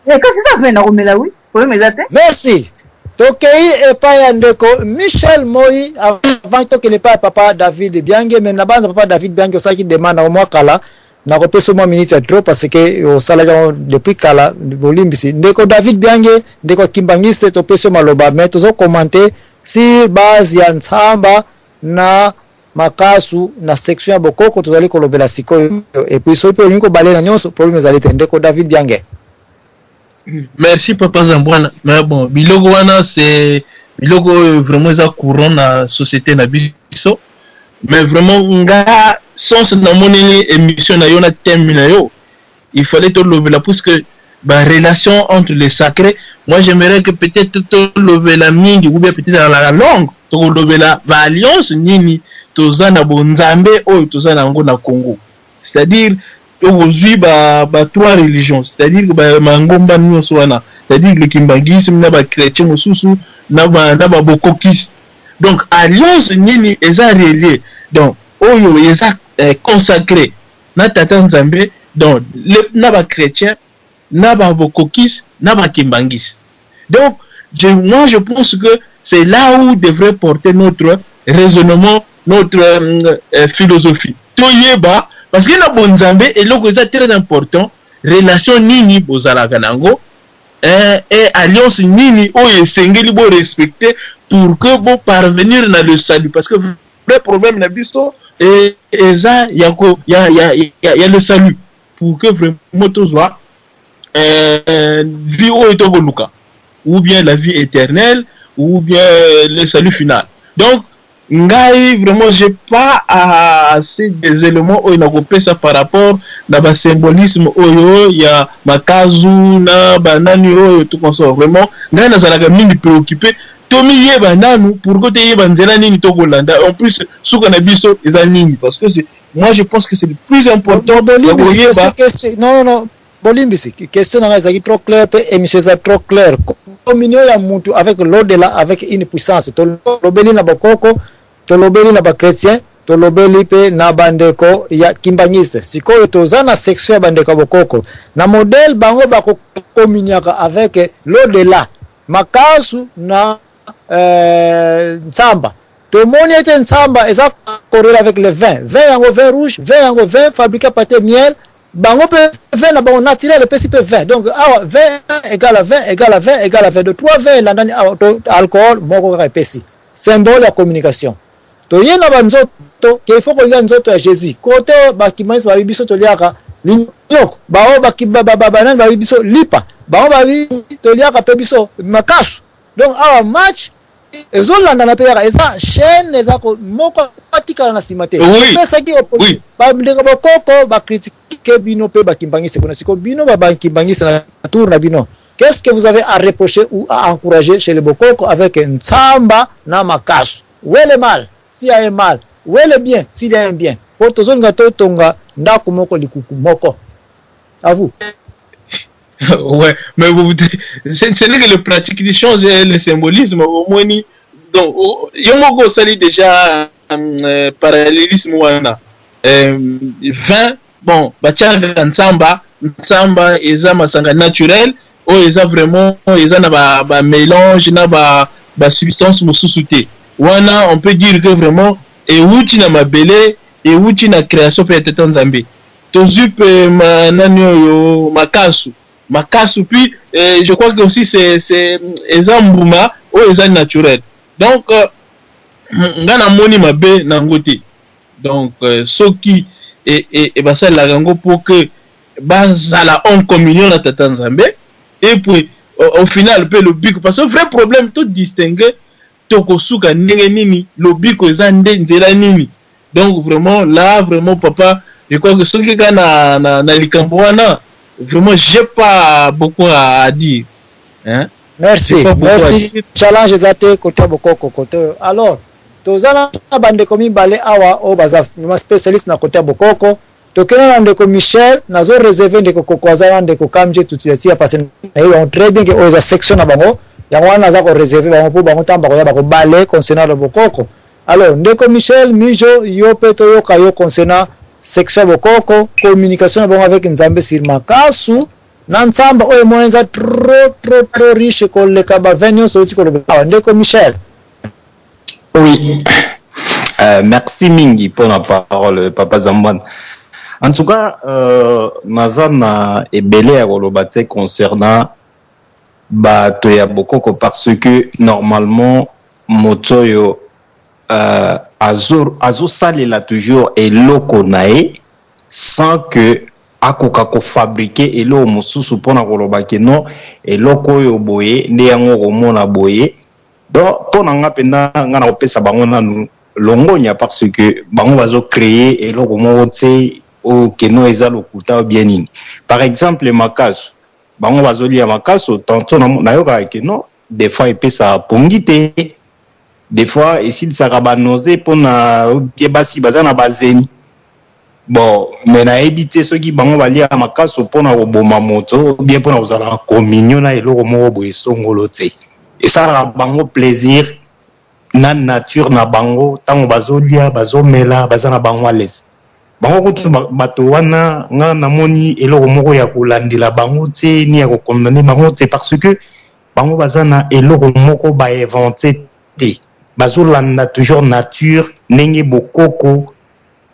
kasi eza 20 na komela wi problème eza te merci tokei epai ya ndeko Michel Moi avant tokende epai ya papa David Biange mais na banza papa David Biange osalaki demande na mwa kala na kopesa mwa minute ya trop parce que osalaka depuis kala bolimbisi ndeko David Biange ndeko Kimbangiste topesa maloba mais tozo commenter si base ya nsamba na makasu na section ya bokoko tozali kolobela sikoyo et puis so pe linko balena nyonso problème ezali tendeko David Diange. Merci Papa Zambwana. Mais bon, biloko wana c'est biloko vraiment za courant na société na biso. Mais vraiment nga sens na moneli émission na yo na thème na yo. Il fallait te lever là parce que la relation entre les sacrés, moi j'aimerais que peut-être te lever la mingi ou bien peut-être dans la langue, te lever la alliance nini toza na bonzambe ou toza na ngo na Congo. C'est-à-dire aujourd'hui trois religions, c'est-à-dire que mangomba nyonso wana, c'est-à-dire le kimbangisme na ba chrétien mosusu na ba bokokis. Donc alliance nini eza relié. Donc oyo eza consacré na tata nzambe, donc na ba chrétien na ba bokokis na ba kimbangis. Donc moi je pense que c'est là où devrait porter notre raisonnement, notre philosophie. Toyeba parce que na bonzambe et loko c'est très important, relation nini bozala kanango et alliance nini o esengeli bo respecter pour que bo parvenir na le salut, parce que le problème na biso et ça y a le salut pour que vraiment tout soit vie o etoboluka ou bien la vie éternelle ou bien le salut final. Donc ngai vraiment j'ai pas assez des éléments où il a coupé ça par rapport à la symbolisme oyo ya makazu na banani oyo tout comme ça. Vraiment ngai nazalaka mingi préoccupé tomi yeba nanu pour que yeba nzela nini to kolanda en plus suka na biso eza nini, parce que c'est moi je pense que c'est le plus important. Non Bolimbisi question na ezaki trop clair pe émission za trop clair communion ya muntu avec l'au-delà avec une puissance to lobeli na bokoko to lobeli na ba chrétien to lobeli pe na bandeko ya kimbangiste sikoyo toza na section ya bandeko bokoko na modèle bango ba ko communiaka avec l'au-delà makasu na nsamba to moni ete nsamba eza corrélé avec le vin yango vin rouge yango vin fabriqué par miel bango pe vin na bango naturel pe si pe vin, donc awa vin égale à 20 égale à 20 égale à 22 3 vin landani alcool moko kaka pesi symbole ya communication to yena banzoto ke faut ko lia nzoto ya Jésus côté bakimais ba biso to liaka linyoko bao bakibabanani ba biso lipa bao ba to liaka pe biso makasu, donc awa match ezolanda na pe yaka eza chaîne eza ko moko patika na simate pesa ki opposé ba ndeko bokoko ba critiquer bino pe bakimbangise kuna siko bino ba bakimbangise na tour na bino. Qu'est-ce que vous avez à reprocher ou à encourager chez les bokoko avec Ntsamba na makasu? Où est le mal s'il y a un mal, où est le bien s'il y a un bien? Pour tous on gato tonga ndako moko likuku moko. À vous. Ouais, mais ce n'est que le pratique qui change le symbolisme au moins ni donc yomoko sali déjà parallélisme wana 20 bon bachanga Ntsamba eza masanga naturel o eza vraiment eza na ba mélange na ba substance mosusu te wana on peut dire que vraiment et wuti na mabele et wuti na création peut être nzambe tozup manani yo makasu puis je crois que aussi c'est ezambuma ou eza naturel, donc ngana moni mabe na ngote, donc soki et basa la gango pour que bazala en communion na tata nzambe et puis au final peut le biko, parce que le vrai problème tout distinguer tokosuka ndenge nini le biko eza nzela nini. Donc vraiment là vraiment papa je crois que soki kana na likambo wana vraiment j'ai pas beaucoup à dire, hein? Merci challenge ezate côté bokoko côté alors tozala bande komi balé awa o baza vraiment spécialiste na côté bokoko tokena na ndeko Michel nazo réserver ndeko kokozala ndeko kamje tutiatia parce na on très bien que oza section na bango ya wana za ko réserver bango pour bango tamba ko ya bako balé concernant le bokoko. Alors ndeko Michel mijo yo peto yo kayo concernant section bokoko communication bon avec nzambe sur makasu na nzamba oyo mwenza trop riche ko le kaba venio so tiko le ndeko Michel. Oui. Merci mingi pour la parole Papa Zambwana. En tout cas nazana ebele ya kolobate concernant bato ya bokoko parce que normalement motoyo azo salela toujours eloko nae sans que akoka ko fabriquer eloko mosusu pona koloba ke non eloko oyo boye nde yango komona boye. Donc pona nga penda nga na kopesa bango nanu longonya parce que bango bazo créer eloko moko te o keno eza lokuta bien nini. Par exemple makaso bango bazo lia makaso tantôt na yoka ke non des fois epesa pongi te, des fois ici ça rabanose pona basi bazana bazemi. Bon, mais na éviter ceux qui bango balia makaso pona koboma moto bien pona kozala communion na eloko moko boye songolo te. Et ça la bango plaisir na nature na bango tango bazolia bazomela bazana bango à l'aise. Bango kutu bato wana nga namoni eloko moko ya kolandela bango te ni ya kokondane bango te parce que bango bazana eloko moko ba inventer te. Bazolanda toujours nature ndenge bokoko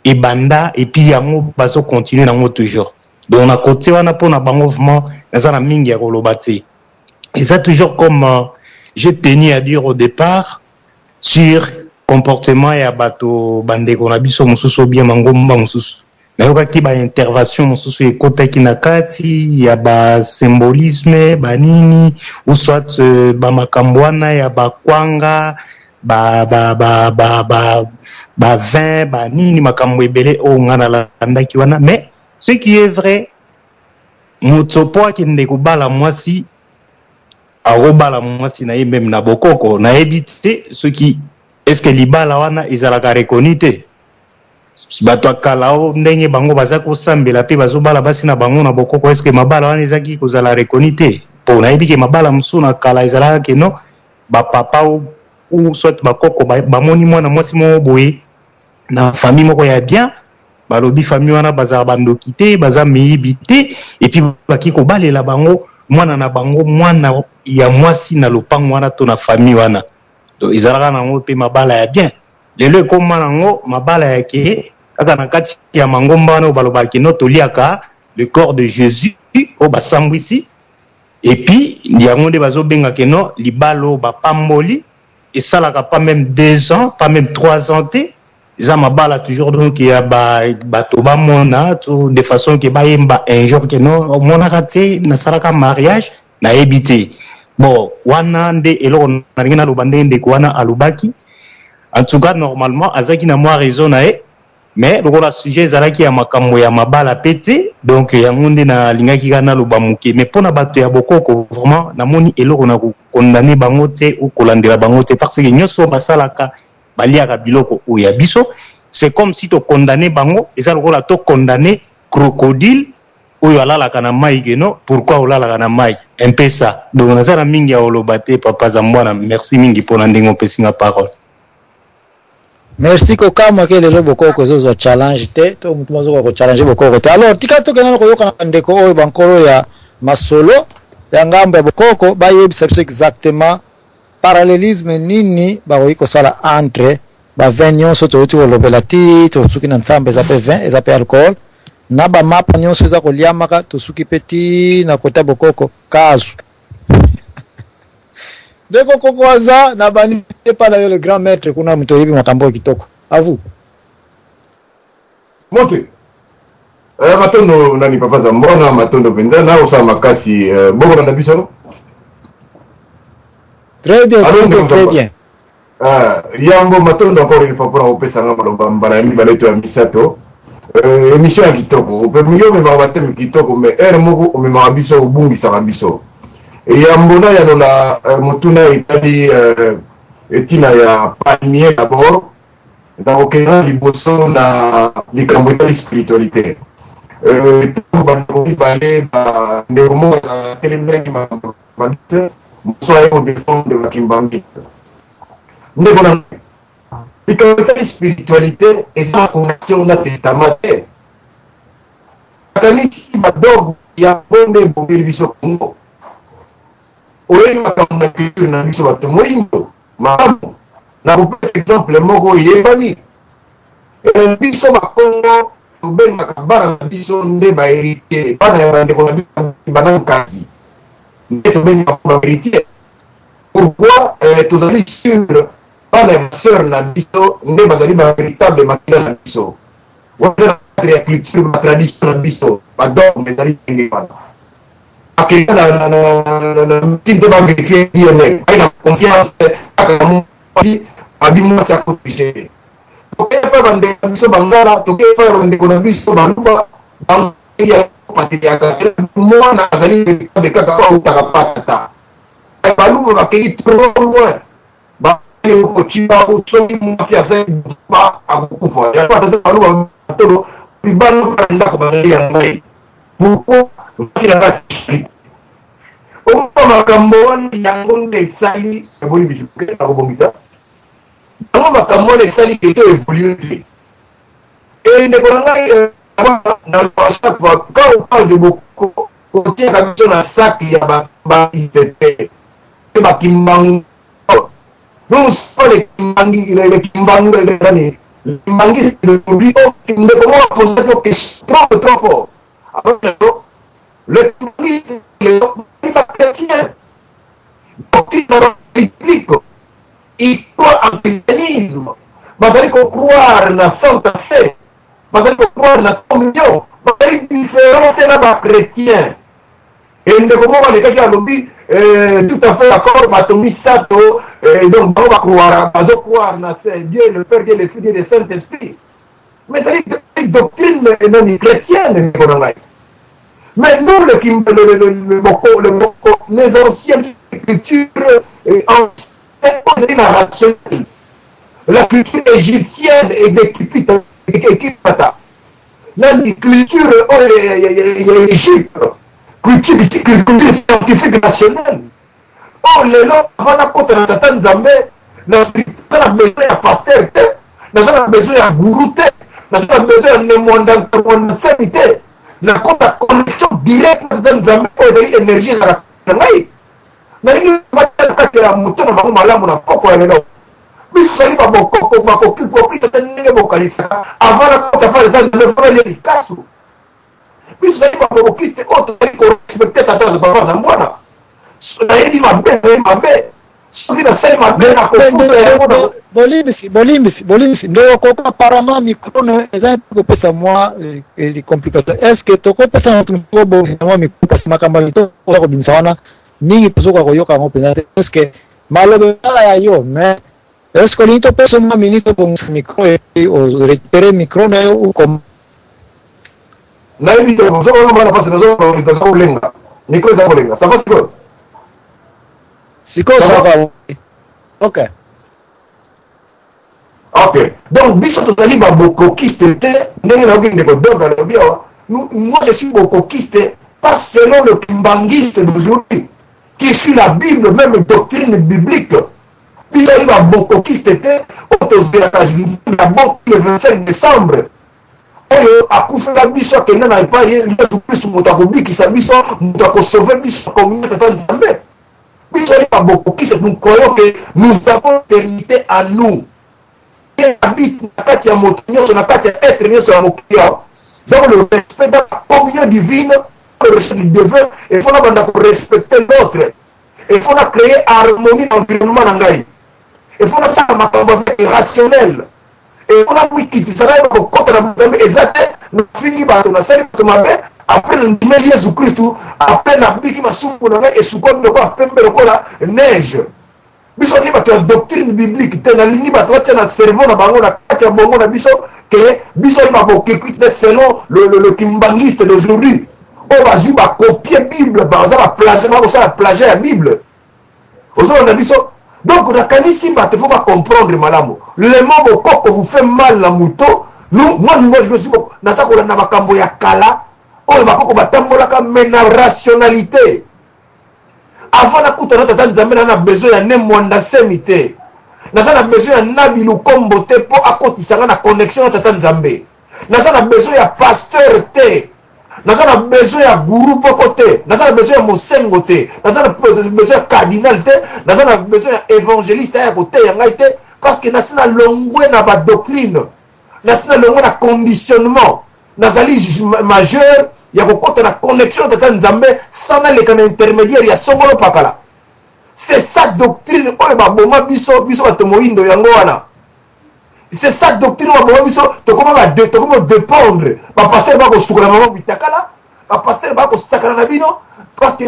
et banda et puis yango bazo continuer nango toujours. Donc na côté wana pona bango vraiment nazana mingi ya koloba te. Et ça toujours comme j'ai tenu à dire au départ sur comportement ya bato bande ko na biso mususu bien mangomba mususu. Na yoka ki ba intervention mususu ekotaki na kati ya ba symbolisme ba nini ou soit ba makambwana ya ba kwanga ba 20 ba nini makambo ebele o ngana landaki wana. Mais ce qui est vrai mutsopo ki ndeko bala mwasi arobala mwasi na même na bokoko na éviter ce qui est-ce que libala wana ezalaka reconnaître bato akalao ndenge bango baza kosambela pe bazobala basi na bango na bokoko est-ce que mabala wana ezaki kozala reconnaître po na ebiki mabala musu na kala ezalaka ke no ba papa ou soit bakoko bamoni mwana mwasi mo boye na famille moko ya bien balobi famille wana baza bandoki te baza miyibi te et puis baki kobalela bango mwana na bango mwana ya mwasi na lopango wana to na famille wana. Donc ezalaka nango pe mabala ya bien lelo ekoma nango mabala ya ke kaka na kati ya mangomba wana balobaki no toliaka le corps de Jésus au basambwisi et puis yango nde bazobenga ke no libalo bapamboli et ça la pas même 2 ans pas même 3 ans te eza mabala toujours donc ya bato bamona to de façon ke bayemba un jour ke no monaka te nasalaka mariage na ebite. Bon wana nde eloko nalingi naloba nde ndeko wana alobaki en tout cas normalement azaki na mwa raison na ye mais lokola sujet ezalaki ya makambo ya mabala pete donc yango nde nalingaki kaka naloba moke mais mpona bato ya bokoko vraiment namoni eloko na kokondane bango te ou kolandela bango te parce que nyonso basalaka baliaka biloko oyo ya biso c'est comme si to condamné bango eza lokola to condamné crocodile oyo alalaka na mai geno pourquoi olalaka na mai un peu ça. Donc nazala mingi ya oloba te papa Zambwana merci mingi pona ndenge opesinga parole. Merci kokama ke lelo bokoko zozo challenge te to mutu mazo ko challenge bokoko te. Alors tika to kenana ko yoka ndeko oyo bankolo ya masolo ya ngambo ya bokoko bayebisa biso exactement parallélisme nini bakoki sala entre ba 20 nyonso to uti kolobela ti to suki na nsambe za pe 20 eza pe alcool na ba mapa nyonso eza koliamaka to suki peti na kota bokoko kazu Deko kokwaza na bani pas le grand maître kuna mto hivi makambo kitoko. À vous. Monte. Matondo nani papa Zambwana matondo penda na usa makasi bongo na biso. Très bien, très bien. Yambo matondo encore une fois pour opesa ngamba lo bambara mi baleto ya misato. Émission ya kitoko. Pe miyo me babatemi kitoko mais moko me mabiso ubungi sa biso. Et Yambona yanola motuna itali etina ya palmier d'abord dans aucun liboso na likambo ya spiritualité balé ba ndemo na telemene ma bagite soye au défend de la kimbambi ndeko na likambo ya spiritualité et sa connexion na testament kanisi badog ya bonde bobili biso Congo. Oui, makambo culture na biso bato moyindo makambo na kopesa exemple moko yebani biso bakongo tobengaka bana na biso nde baheritier bana ya bandeko na biso bana nkasi nde tobengaka baheritier pourquoi tozali sur bana ya sœur na biso nde bazali ba véritable makila na biso waza na culture ba tradition na biso ba dogme ezali ndenge wana akenda na mtinde ba vérifier DNA ai na confiance kaka mwasi abi mwasi akopiche tokeya pa bandeko na biso bangala tokeya pa bandeko na biso baluba bangia patiliaka mwana azali véritable kaka autaka patata baluba bakei trop loin kochiba usoki mwasi azali ba akukufa ya patata baluba tolo ribano ndako bazali ya ngai buko kila makambo wana yango nde esali eboli bisuke akobongisa yango makambo wana esali keto évolue te ndeko na ngai na chaque fois quand on parle de boko kotiaka biso na saki ya baisete bakimbangu nous sommes les kimbangu kimbangi ndeko moko aposaki question trop fort le chrétien, doctrine biblique, il croit en christianisme, il faut croire dans la Sainte Fée, il faut croire dans la communion, il faut différence dans les chrétiens. Et nous devons les cas tout à fait d'accord, Matomi Sato, donc on va croire dans Dieu, le Père, Dieu, le Fils, Dieu, le Saint-Esprit. Mais c'est une doctrine non chrétienne, mais nous, les anciennes cultures rationnelles, la culture égyptienne et des Kipata, la culture Égypte, culture scientifique nationale. Oh, les lois, avant la côte de Tanzambé, nous avons besoin de pasteur, nous avons besoin de gourou, nous avons besoin de sanité. Na kota connexion directe dans Nzambe po ezali énergie ezala na ngai nalingi batala kati ya moto na bango malamu na poko ya lelo biso ezali babokoko bakokikokita te ndenge bokalisaka avant na kota pa eza Nzambe fona lia likasu biso ezali babokokisi te oyo tozali korespecte tata za papa za mbwana nayebi mabe ezali mabe soki nasali mabe na kofuta yango Bolimbisi ndio koko apparemment micro eza kopesa moi les complications est-ce que tokopesa na tuko bo moi micro kasi makamba to ko bimisa wana mingi tozoka koyoka ngo penza est-ce que malobe ya yo mais est-ce que linto pesa moi minito pour micro et récupérer micro na yo ou comme na hivi ndio zoona mara pasi nazo kwa lenga micro za lenga ça va siko ça va OK. Ok, donc biso tozali ba bokokiste te ndenge na okende ko doga le bio. Moi je suis bokokiste pas selon le kimbangiste d'aujourd'hui qui suit la Bible, même doctrine biblique. Biso ali ba bokokiste te autorisation la bonne le 25 décembre. Oyo akufela biso kenda na pa Yesu Kristo motakobi ki sa biso motako sauver biso communauté de Nzambe. Biso ali ba bokokiste nous croyons que nous avons l'éternité à nous. Habite na kati ya moto nyonso na kati ya être nyonso ya mokili donc le respect de la communion divine le respect du devin il faut na respecter l'autre il faut créer harmonie dans l'environnement na ngai il faut ça makambo avec rationnel et on a wikiti na ko kota na Nzambe ezate na fingi bato na sali to mabe après le nom de Jésus Christ après na biki masuku na ngai esukomi ko apembe lokola neige. Biso ni bato doctrine biblique te na lingi bato tia na cerveau na bango na kati ya bongo na biso que biso ni babokekite selon le kimbangiste d'aujourd'hui on va juste copier Bible ba za ba plagier ba ça plagier la Bible ozo na biso donc na kanisi bato faut pas comprendre malamu le mot bokoko vous fait mal la moto nous moi je suis na ça ko na makambo ya kala oyo bakoko batambola ka mena rationalité. Avant la coûte de Nzambe na besoin ya nemwanda semité na besoin ya nabi lukombo te po akotisanga na connexion na tata Nzambe na besoin ya pasteur te na besoin ya guru boko te na besoin ya mosengo te na besoin ya cardinal te na besoin ya évangéliste ya kote ya ngai te parce que na longwe na ba doctrine na longwe na conditionnement nazali majeur ya kokota na connexion tata Nzambe sans les canaux intermédiaires ya songolo pakala C'est ça doctrine oyo baboma biso bato moyindo yango wana. C'est ça doctrine baboma biso tokoma dépendre bapasteur bakosukola mama bitakala bapasteur bakosakana na bino parce que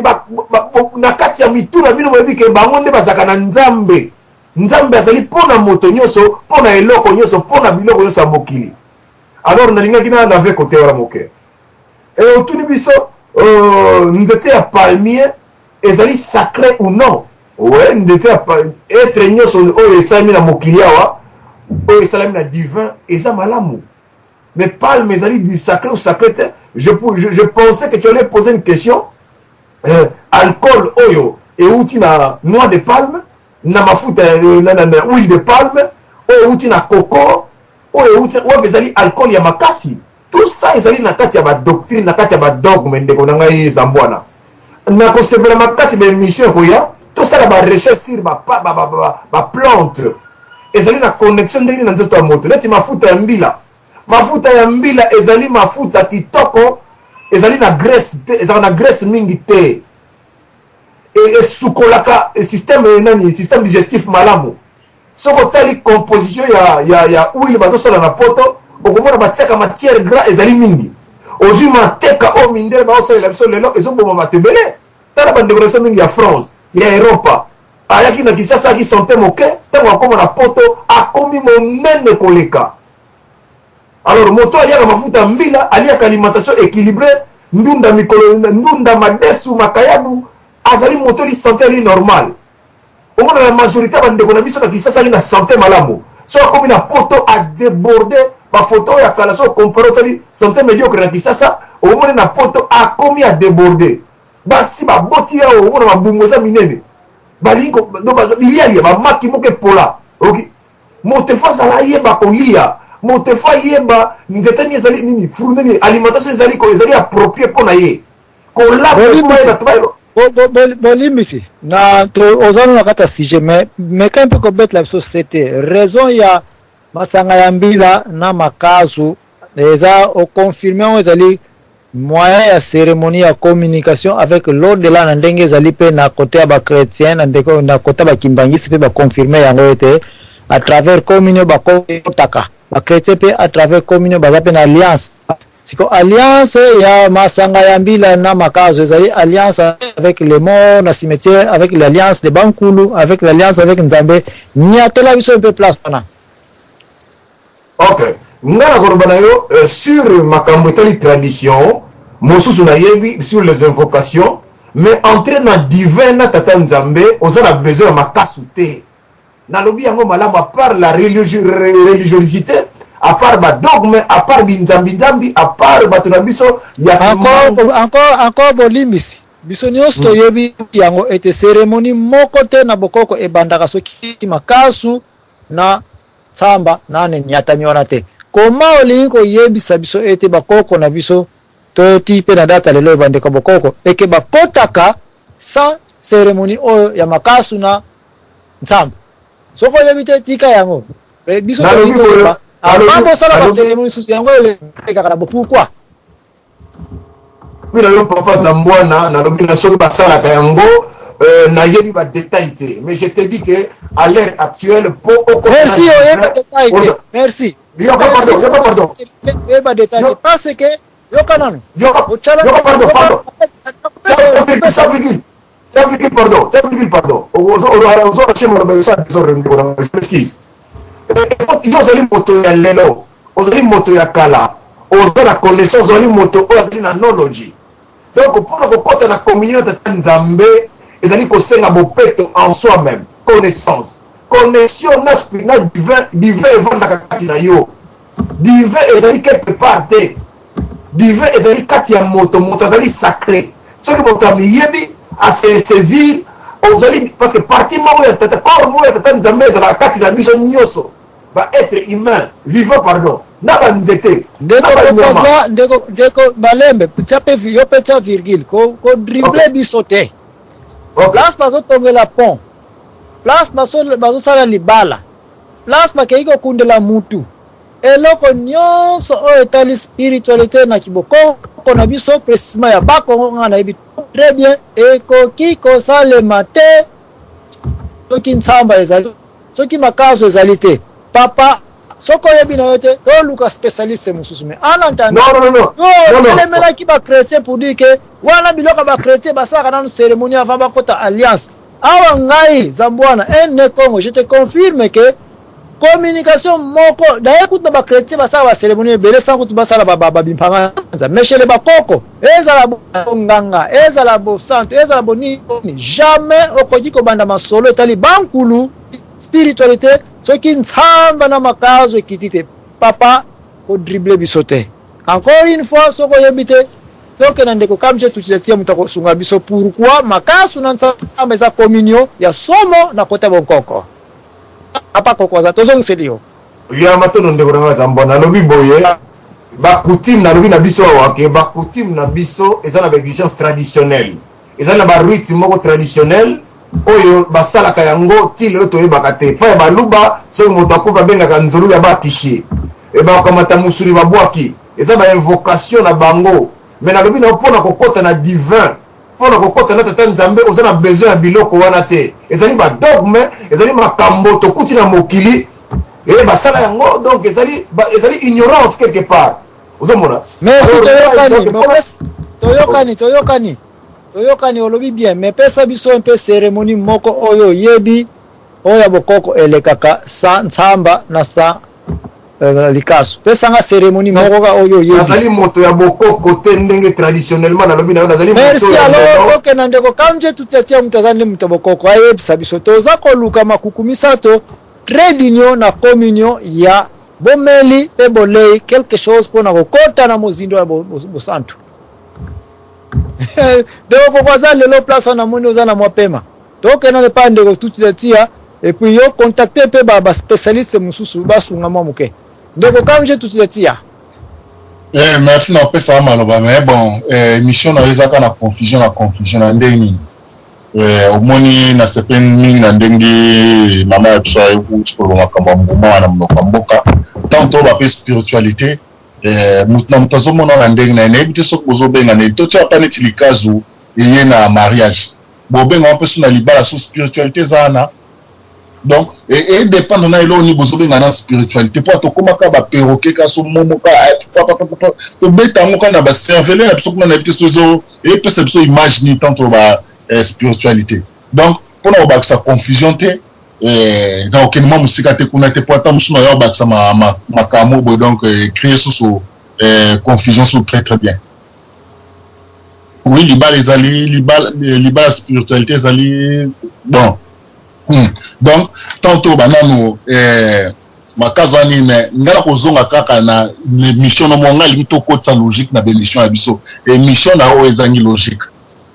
na kati ya mitu na bino boyebi ke bango nde bazaka na nzambe azali mpona moto nyonso mpona eloko nyonso mpona biloko nyonso ya mokili. Alors nalingaki na lave kote wala moke et otuni biso nzete ya palmier ezali sacré ou non. Ouais, nzete ya être nyonso oyo esalami na mokili awa oyo esalami na divin eza malamu. Mais palme ezali du sacré ou sacré te. Je pensais que tu allais poser une question. Alcool oyo euti na noix de palme na mafuta na huile de palme oyo euti na coco oyo euti oyo ezali alcool ya makasi. Tout ça ezali na kati ya ba doctrine na kati ya ba dogme ndeko na ngai zambwana. Na kosebela makasi ba émission koya tout ça ba recherche sur ba plante ezali na connexion ndenge na nzoto ya moto. Neti mafuta ya mbila. Mafuta ya mbila ezali mafuta kitoko ezali na graisse te ezali na graisse mingi te et sukolaka système digestif malamu. Soko tali composition ya huile bazosala na poto okomona batiaka matière gras ezali mingi. Ozwi mateka o mindele baosalela biso lelo ezoboma batebele tala bandeko mingi ya France ya Europa ayaki na kisasa aki santé moke ntango akoma na poto akomi monene koleka. Alors moto aliaka mafuta mbila aliaka alimentation équilibrée ndunda mikolo ndunda madesu makayabu azali moto li santé ali normal. Omona la majorité bandeko na biso na kisasa ali na santé malamu. So akomi na poto a déborder ba photo ya kala so comparo tali santé médiocre na kisasa omona na poto akomi a déborder. Basi ba boti ya omona mabungoza minene. Balingo do ba biliali ba maki moke pola. OK. Moto fasa la yeba kolia. Motefa yeba nzetani ezali nini furuneni alimentation ezali approprié pour na ye ko la bolimisi na to ozana na kata sujet mais quand on peut mettre la société raison ya masanga ya mbila na makazu eza au confirmer ezali moyen ya cérémonie ya communication avec l'au-delà na ndenge ezali pe na côté ya ba chrétien na ndeko na côté ba kimbangisi pe ba confirmer yango ete à travers communion ba kotaka ba chrétien pe à travers communion ba zape na alliance siko alliance ya masanga ya mbila na makazo ezali alliance avec les morts na cimetière avec l'alliance de Bankulu avec l'alliance avec Nzambe nyatela biso pe place pana. OK ngana korobana yo sur makambo etali tradition mosusu na yebi sur les invocations mais entrer na divin na tata Nzambe ozana besoin ya makasu te. Nalobi yango malamu à part la religiosité, à part ba dogme, à part binzambi, à part batuna biso ya encore bolimisi. Biso nyonso yebi yango ete cérémonie moko te na bokoko ebandaka soki makasu na tsamba nane nyatami wana te. Koma olingo yebisa biso ete bakoko na biso to tipe na data lelo ebandeka bokoko eke bakotaka sans cérémonie oyo ya makasu na tsamba. Soko yebite tika yango biso ko mambo sala ba cérémonie sous yango ele kaka pourquoi mina yo papa Zambwana na lobi na soko basala ka yango na yebi ba détail te mais je te dis que à l'heure actuelle merci détail merci pardon ba détail parce que yo kanano pardon pardon. Je m'excuse. Ils ont moto ya lelo, ils ont moto ya kala, ils ont la connaissance, ils ont moto, ils ont la knowledge. Donc pour le côté de la communion de Nzambe, ils ont kosenga bopeto en soi-même, connaissance. Connexion na divin evanda kati na yo. Divin ezali quelque part te. Divin ezali kati ya moto ezali sacré. Ce que moto yebi à se saisir parce que partie moi ya tata corps moi ya tata Nzambe ezala kati na biso nyoso ba être humain vivant pardon na ba nzete ndeko balembe tsape yo peta virgule ko dribbler biso te place bazo tongela pont place bazo sala libala place bakeiko kundela mutu eloko nyonso oyo etali spiritualité na kiboko kona biso précisément ya bakongo nga na yebi très bien ekoki kosalema te soki ntsamba ezali soki makazo ezali te papa soko yebi na yote to luka spécialiste mususu mais en entendant non elemelaki ba chrétien pour dire que wana biloko ba chrétien basaka na cérémonie avant bakota alliance awa ngai zambwana ene Congo je te confirme que communication moko d'ailleurs kuta ba chrétien basaka ba cérémonie belé sans kuta basala ba bimpanga mais chez les bakoko ezala nganga ezala bo santo ezala boni jamais okoki ko banda masolo etali bankulu spiritualité soki ntsamba na makazo ekitite papa ko dribbler bisote encore une fois soko yebite donc nandeko kamje tuchiletia mutako sunga biso pourquoi makaso na ntsamba za communion ya somo na kota bonkoko apa kokoza tozongselio ya matono ndeko na zambona lobi boye ba coutume na lobi na biso wake ba coutume na biso ezana ba exigence traditionnelle ezana ba rite moko traditionnel oyo basalaka yango ti lelo toyebaka te pa baluba soki moto akufa bengaka nzolu ya bapiche e bakamata musuni babwaki eza ba invocation na bango mais nalobi na mpona kokota na divin mpona kokota na tata nzambe oza na besoin ya biloko wana te ezali badogme ezali makambo tokuti na mokili e basala yango donc ezali ignorance quelque part ozomona merci toyokani olobi bien mais pesa biso un peu cérémonie moko oyo yebi oya bokoko elekaka sa ntsamba na sa likaso pesa nga cérémonie moko ka oyo yebi nazali moto ya bokoko te ndenge traditionnellement nalobi nayo nazali moto merci alors ok nandeko kamje tutatia mutazande muto bokoko ayebisa biso toza koluka makuku misato trait d'union na communion ya bomeli pe bolei quelque chose pona kokota na mozindo ya bosantu donc kokoza lelo place na moni oza na mwapema donc na pas ndeko tutatia et puis yo contacter pe ba spécialiste mususu basunga mwa muke ndeko kamje tutatia merci na pesa maloba mais bon mission na ezaka na confusion na ndeni omoni na sepen mingi na ndenge mama ya biso ayekuti kolonga makambo ya mbuma na mnoka mboka tanto bape spiritualité na moto azomona na ndenge na ye nayebi te soki bozobenga na ye totia pa neti likazu eye na mariage bobenga mpe so na libala so spiritualité eza wana donc edépendre na elo oni bozobenga na spiritualité mpo tokomaka baperroquet ka so momoka tobeta yango kaka na bacervele na biso kuna na yebi te so ezo epesa biso image ni tanto ba spiritualité donc mpona kobakisa confusion te na okende mwa mosika te kuna te po ata mosusu na yo obakisa makambo boye donc créer susu confusion so très très bien oui libala ezali libala spiritualité ezali bon donc tantôt banano makazo ani mais ngala kozonga kaka na mission na mwanga limi tokotisa logique na bemission ya biso mission na oyo ezangi logique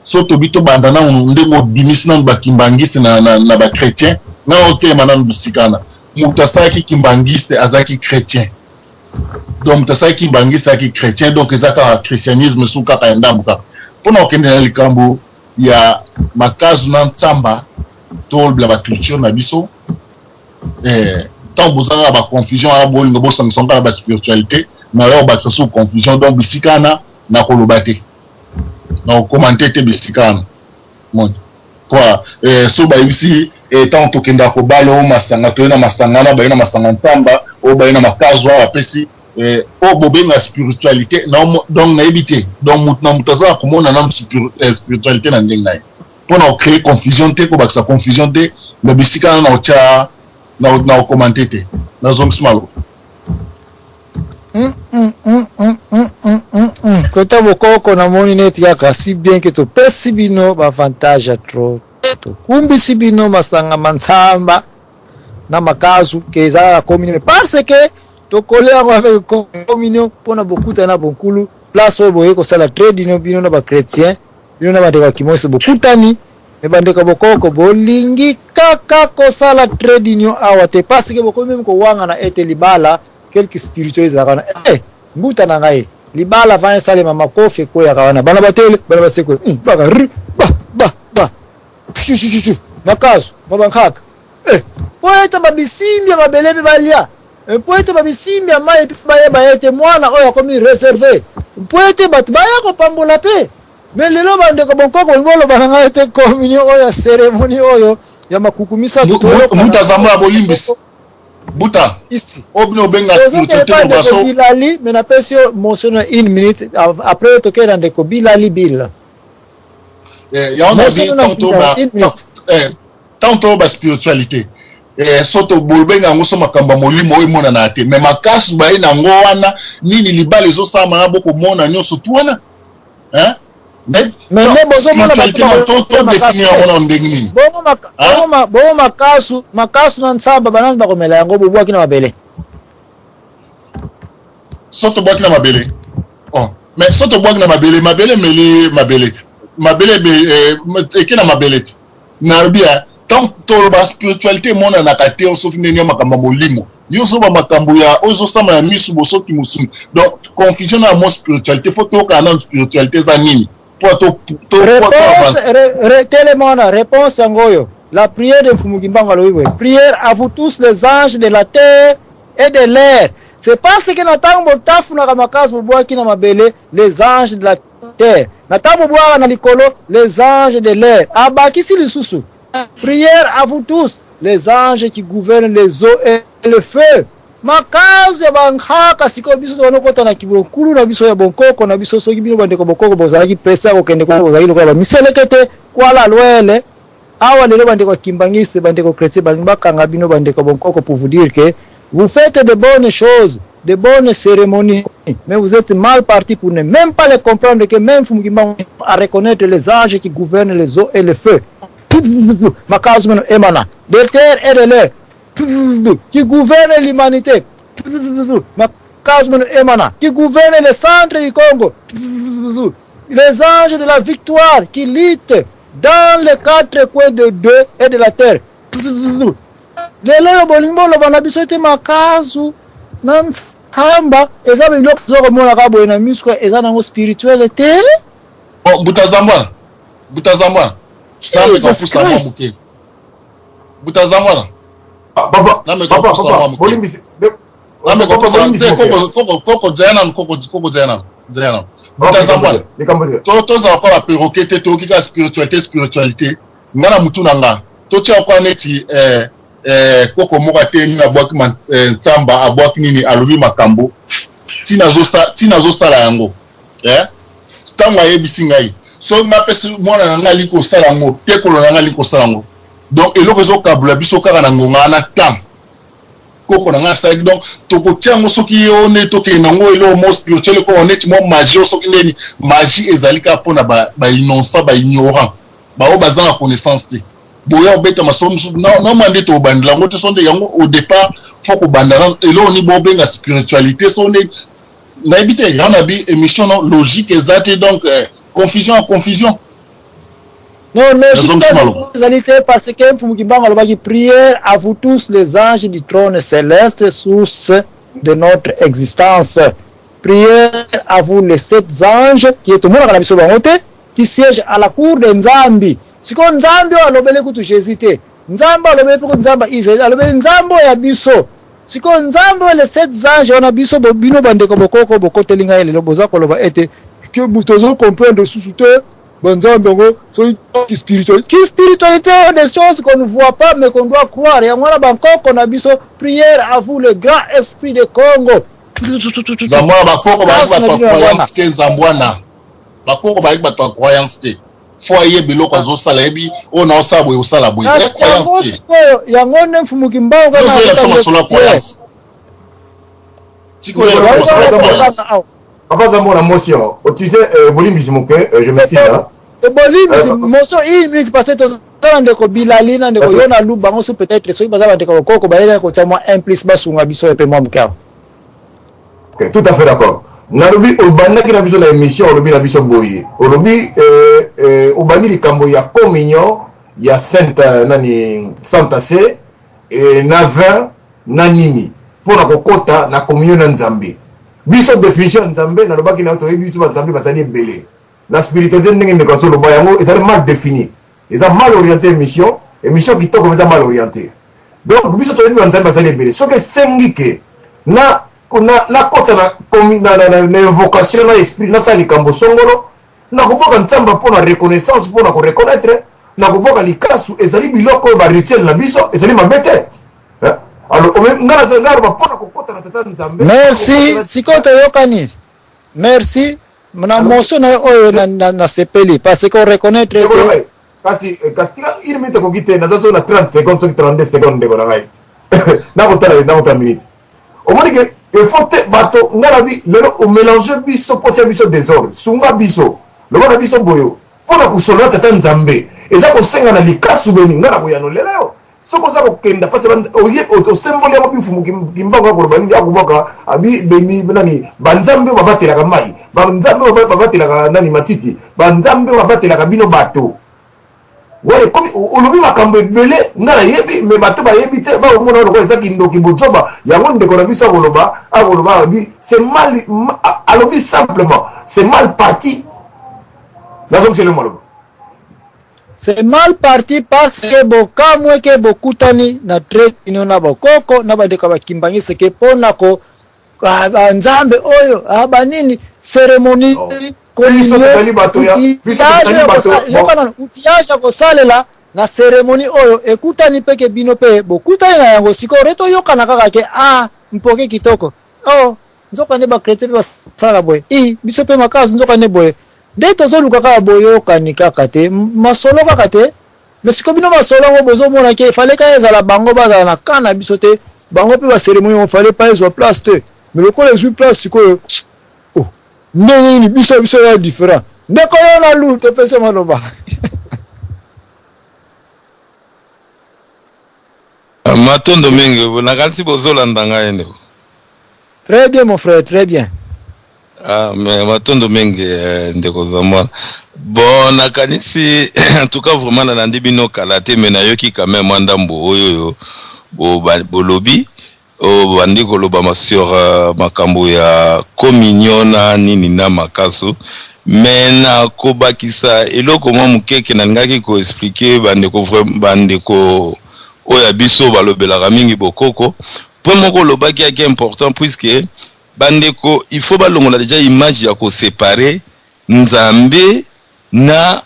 so tobito banda na ndenge obimisi na bakimbangisi na bakretien na otema na bisikana moto asalaki kimbangiste azalaki chrétien donc moto asalaki kimbangiste azalaki chrétien donc ezaka christianisme so kaka ya ndambo kaka mpona okende na likambo ya makazo na ntsamba tolobela baculture na biso ntango bozanga na baconfusion wana bolingo bosangisa nga na baspiritualité na yo obakisa so confusion donc bisikana na koloba te na kokomante te bisikana kwa so bayebisi ntango tokenda kobala o masanga toye na masanga na baye na masanga ntsamba o baye na makazo awa apesi o bobenga spiritualité donc nayebi te donc na moto aza na komona na spiritualité na ndenge na ye mpona ocréer confusion te kobakisa confusion te na bisikana na otya na okomante te nazongisi malo kota bokoko namoni neti kaka si bien ke topesi bino bavantage trop tokumbisi bino masanga mantsamba na makazu ke ezala na communion parce que tokole yango avec communion mpona bokuta na bonkulu place oyo boye kosala trait d'union bino na bachrétien bino na bandeko ya kimosi bokutani me bandeko bokoko bolingi kaka kosala trait d'union awa te parce que bokomi meme kowanga na ete libala quelque spirituel ezalaka na mbuta na ngai libala vana esalema makofi ekoyaka wana bana batele bana basekole baka ba nakazo babankhaka po ete babisimbi ya mabele mpe balia po ete babisimbi ya mai mpe bayeba ete mwana oyo akomi reserve po ete bato baya kopambola mpe me lelo bandeko bokoko bolobaka ngai ete communion oyo ya cérémonie oyo ya makukumisa muta zamba bolimbis buta ici obino benga spiritualité no baso Bilali mais na pesio motion 1 minute après to kera ndeko Bilali Bill ya on a dit tantôt ba spiritualité soto bolbenga ngo so makamba molimo oyo mona na te mais makasu ba ina ngo wana nini libale zo sama na boko mona nyoso tu wana hein mais bozo mona bo makasu na nsamba banani bakomela yango bobwa kina mabele soto bwa kina mabele oh mais soto bwa kina mabele meli mabele ekina mabele na bia tant ba spiritualité mona na kate o sofi neni makamba molimo yoso ba makambo ya ozo sama ya misu boso ki musu donc confusion na mo spiritualité faut to kana spiritualité za nini pour to réponse ngoyo la prière de Mfumukimbango loiwe prière à vous tous les anges de la terre et de l'air c'est parce que natango tafu na kamakazi bobwa kina mabele les anges de la terre natango bobwa na likolo les anges de l'air abakisi lisusu. Prière à vous tous, les anges qui gouvernent les eaux et le feu. Makazi ya banghaka siko biso wanokota na kibokulu na biso ya bonkoko na biso soki bino bandeko bokoko bozalaki pesa ko kende ko bozalaki ko ba miselekete kwala lwele awa lelo bandeko kimbangiste bandeko chrétien bakanga bino bandeko bonkoko pour vous dire que vous faites de bonnes choses, de bonnes cérémonies, mais vous êtes mal partis pour ne même pas les comprendre que même Mfumukimbango à reconnaître les anges qui gouvernent les eaux et le feu. Makazumeno emana de terre et de l'air qui gouverne l'humanité. Makazumeno emana qui gouverne le centre du Congo. Les anges de la victoire qui luttent dans les quatre coins de Dieu et de la terre. Lelo bolimbo lo banabiso te makazu nan kamba eza biloko zoko mona kabo na misko eza nango spiritualité. Oh butazambwana Butazamwana. Papa. Toza encore la perroquette to kika spiritualité. Ngana mutu nanga. To tia kwa neti koko mokate ni na bwaki ntsamba abwaki nini alobi makambo. Tina zo sala yango. Tanga yebisi ngai. So nga pesi mwana nanga liko sala ngo tekolo nanga liko sala ngo donc eloko zo kabula biso kaka na ngonga na tam koko nanga sa donc toko tiango soki yo ne toke nango elo mo spirituel ko oneti mo magie soki neni magie ezalika pona ba innocent ba ignorant ba o bazana connaissance te boya obeta masomo non mande to bandla ngo te sonde yango au départ faut ko bandana elo ni bo benga spiritualité sonde na ebite yana bi émission non logique exacte donc confusion. Non, logique parce que Mfumukimbango alobaki prière à vous tous les anges du trône céleste, source de notre existence. Prière à vous les 7 anges qui est au monde na biso bangote qui siègent à la cour de Nzambi. Siko Nzambi alobele kutu Jésus te. Nzambi alobele pour Nzamba Israël, alobele Nzambo ya biso. Siko Nzambi les 7 anges on a biso bino bandeko bokoko bokotelinga ele boza koloba ete que Boutozo comprendre sous-souter, Banzambongo, qui spiritualité, des choses qu'on ne voit pas mais qu'on doit croire. Et on a encore qu'on a besoin prière à vous, le grand esprit de Congo. Zambwana bakoko ba croyance te Zambwana. Bakoko ba ba croyance te. Foyer biloko azosala ebi ona osabo osala boye. Croyance te. Yango ne Mfumukimbango kana croyance. Tiko ya Papa Zambona motion. Tu sais, Bolimbi Simoke, je m'excuse là. Bolimbi motion, il minute parce que tu ndeko Bilali na ndeko yona luba ngoso peut-être so baza ndeko koko baela ko tama implice basunga biso epe moi mukao. OK, tout à fait d'accord. Nalobi obanda ki na biso na émission olobi na biso boye. Olobi obani likambo ya communion ya Sainte nani Santa C et na vin na nini pour na kokota na communion na Nzambe. Biso définition Nzambe na lobaki na to biso Nzambe basali belé la spiritualité ndenge ndeko so loba yango ezali mal défini eza mal orienté émission qui to comme ça mal orienté donc biso to Nzambe basali belé so que sengike na kota na invocation na esprit na sali kambo songolo na koboka Nzamba pour la reconnaissance pour la reconnaître na koboka likasu ezali biloko ba rituel na biso ezali mabete. Alors ngana zangaro ba pona kokota na tata nzambe. Merci sikoto yokani. Merci. Mna moso na oyo na sepeli parce qu'on reconnaître que kasi il mete ko gite na zaso na 30 secondes 32 secondes de bonangai. Na botala minute. Au moins que il faut te bato ngana bi lelo o mélanger biso potia biso désordre. Sunga biso. Le bana biso boyo. Pona kusola tata nzambe. Eza ko senga na likasu beni ngana boyano lelo. Soko za kokenda parce oye o symbole ya bifumu kimbango ko bani ya kuboka abi beni nani banzambe babatela ka mai banzambe babatela ka nani matiti banzambe babatela ka bino bato wale komi olobi makambo ebele ngala yebi me bato ba yebi te ba omona lokwa ezaki ndoki bojoba yango ndeko na biso akoloba abi c'est mal alobi simplement c'est mal parti nazo msele molobo. C'est mal parti parce que bokamwe ke bokutani na trade union na bokoko na badeka bakimbangise ke pona ko nzambe oyo abanini cérémonie utiaja kosalela na cérémonie oyo ekutani peke bino pe bokutani na yango siko reto yokana kaka ke mpoke kitoko nzoka ne ba chrétien ba sala boye biso pe makazi nzoka ne boye nde tozoluka kaka boyokani kaka te masolo kaka te mais siko bino masolo yango bozomona ke fallait ka ezala bango bazala na kana biso te bango mpe bacérémonie on fallait pas ezwa place te mais lokola ezwi place sikoyo ndenge biso ya différent ndeko yo na lu topese maloba. Matondo mingi nakanisi bozolanda ngai ndeko. Très bien mon frère, très bien. Mais matondo mingi ndeko za mwana. Bon nakanisi en tout cas vraiment nalandi bino kala te mais nayoki quand même mwandambo oyo bolobi bandi koloba sur makambo ya communion na nini na makasu mais na kobakisa eloko mwa mukeke na ngaki ko expliquer bandeko oya biso balobelaka mingi bokoko po moko lobaki yaki important puisque bandeko il faut balongola déjà image ya ko séparer nzambe na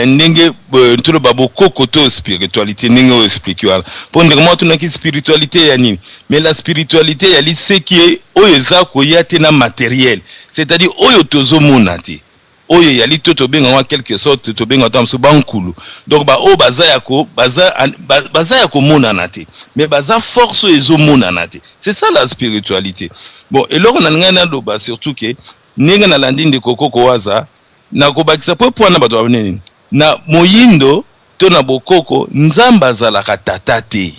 ndenge ntulo babokoko to spiritualité ndenge o expliquer wala po ndenge mo tunaki spiritualité ya nini mais la spiritualité ya lise qui est oyo eza koya te na matériel c'est-à-dire oyo tozomona te oyo yali to tobenga en quelque sorte tobenga tamso bankulu donc ba o baza ya ko monana te mais baza force ezomona te c'est ça la spiritualité. Bon eloko na ngana loba surtout que ndenge na landi ndeko koko waza na kobakisa po na bato abaneni na moyindo to na bokoko nzamba azalaka tata te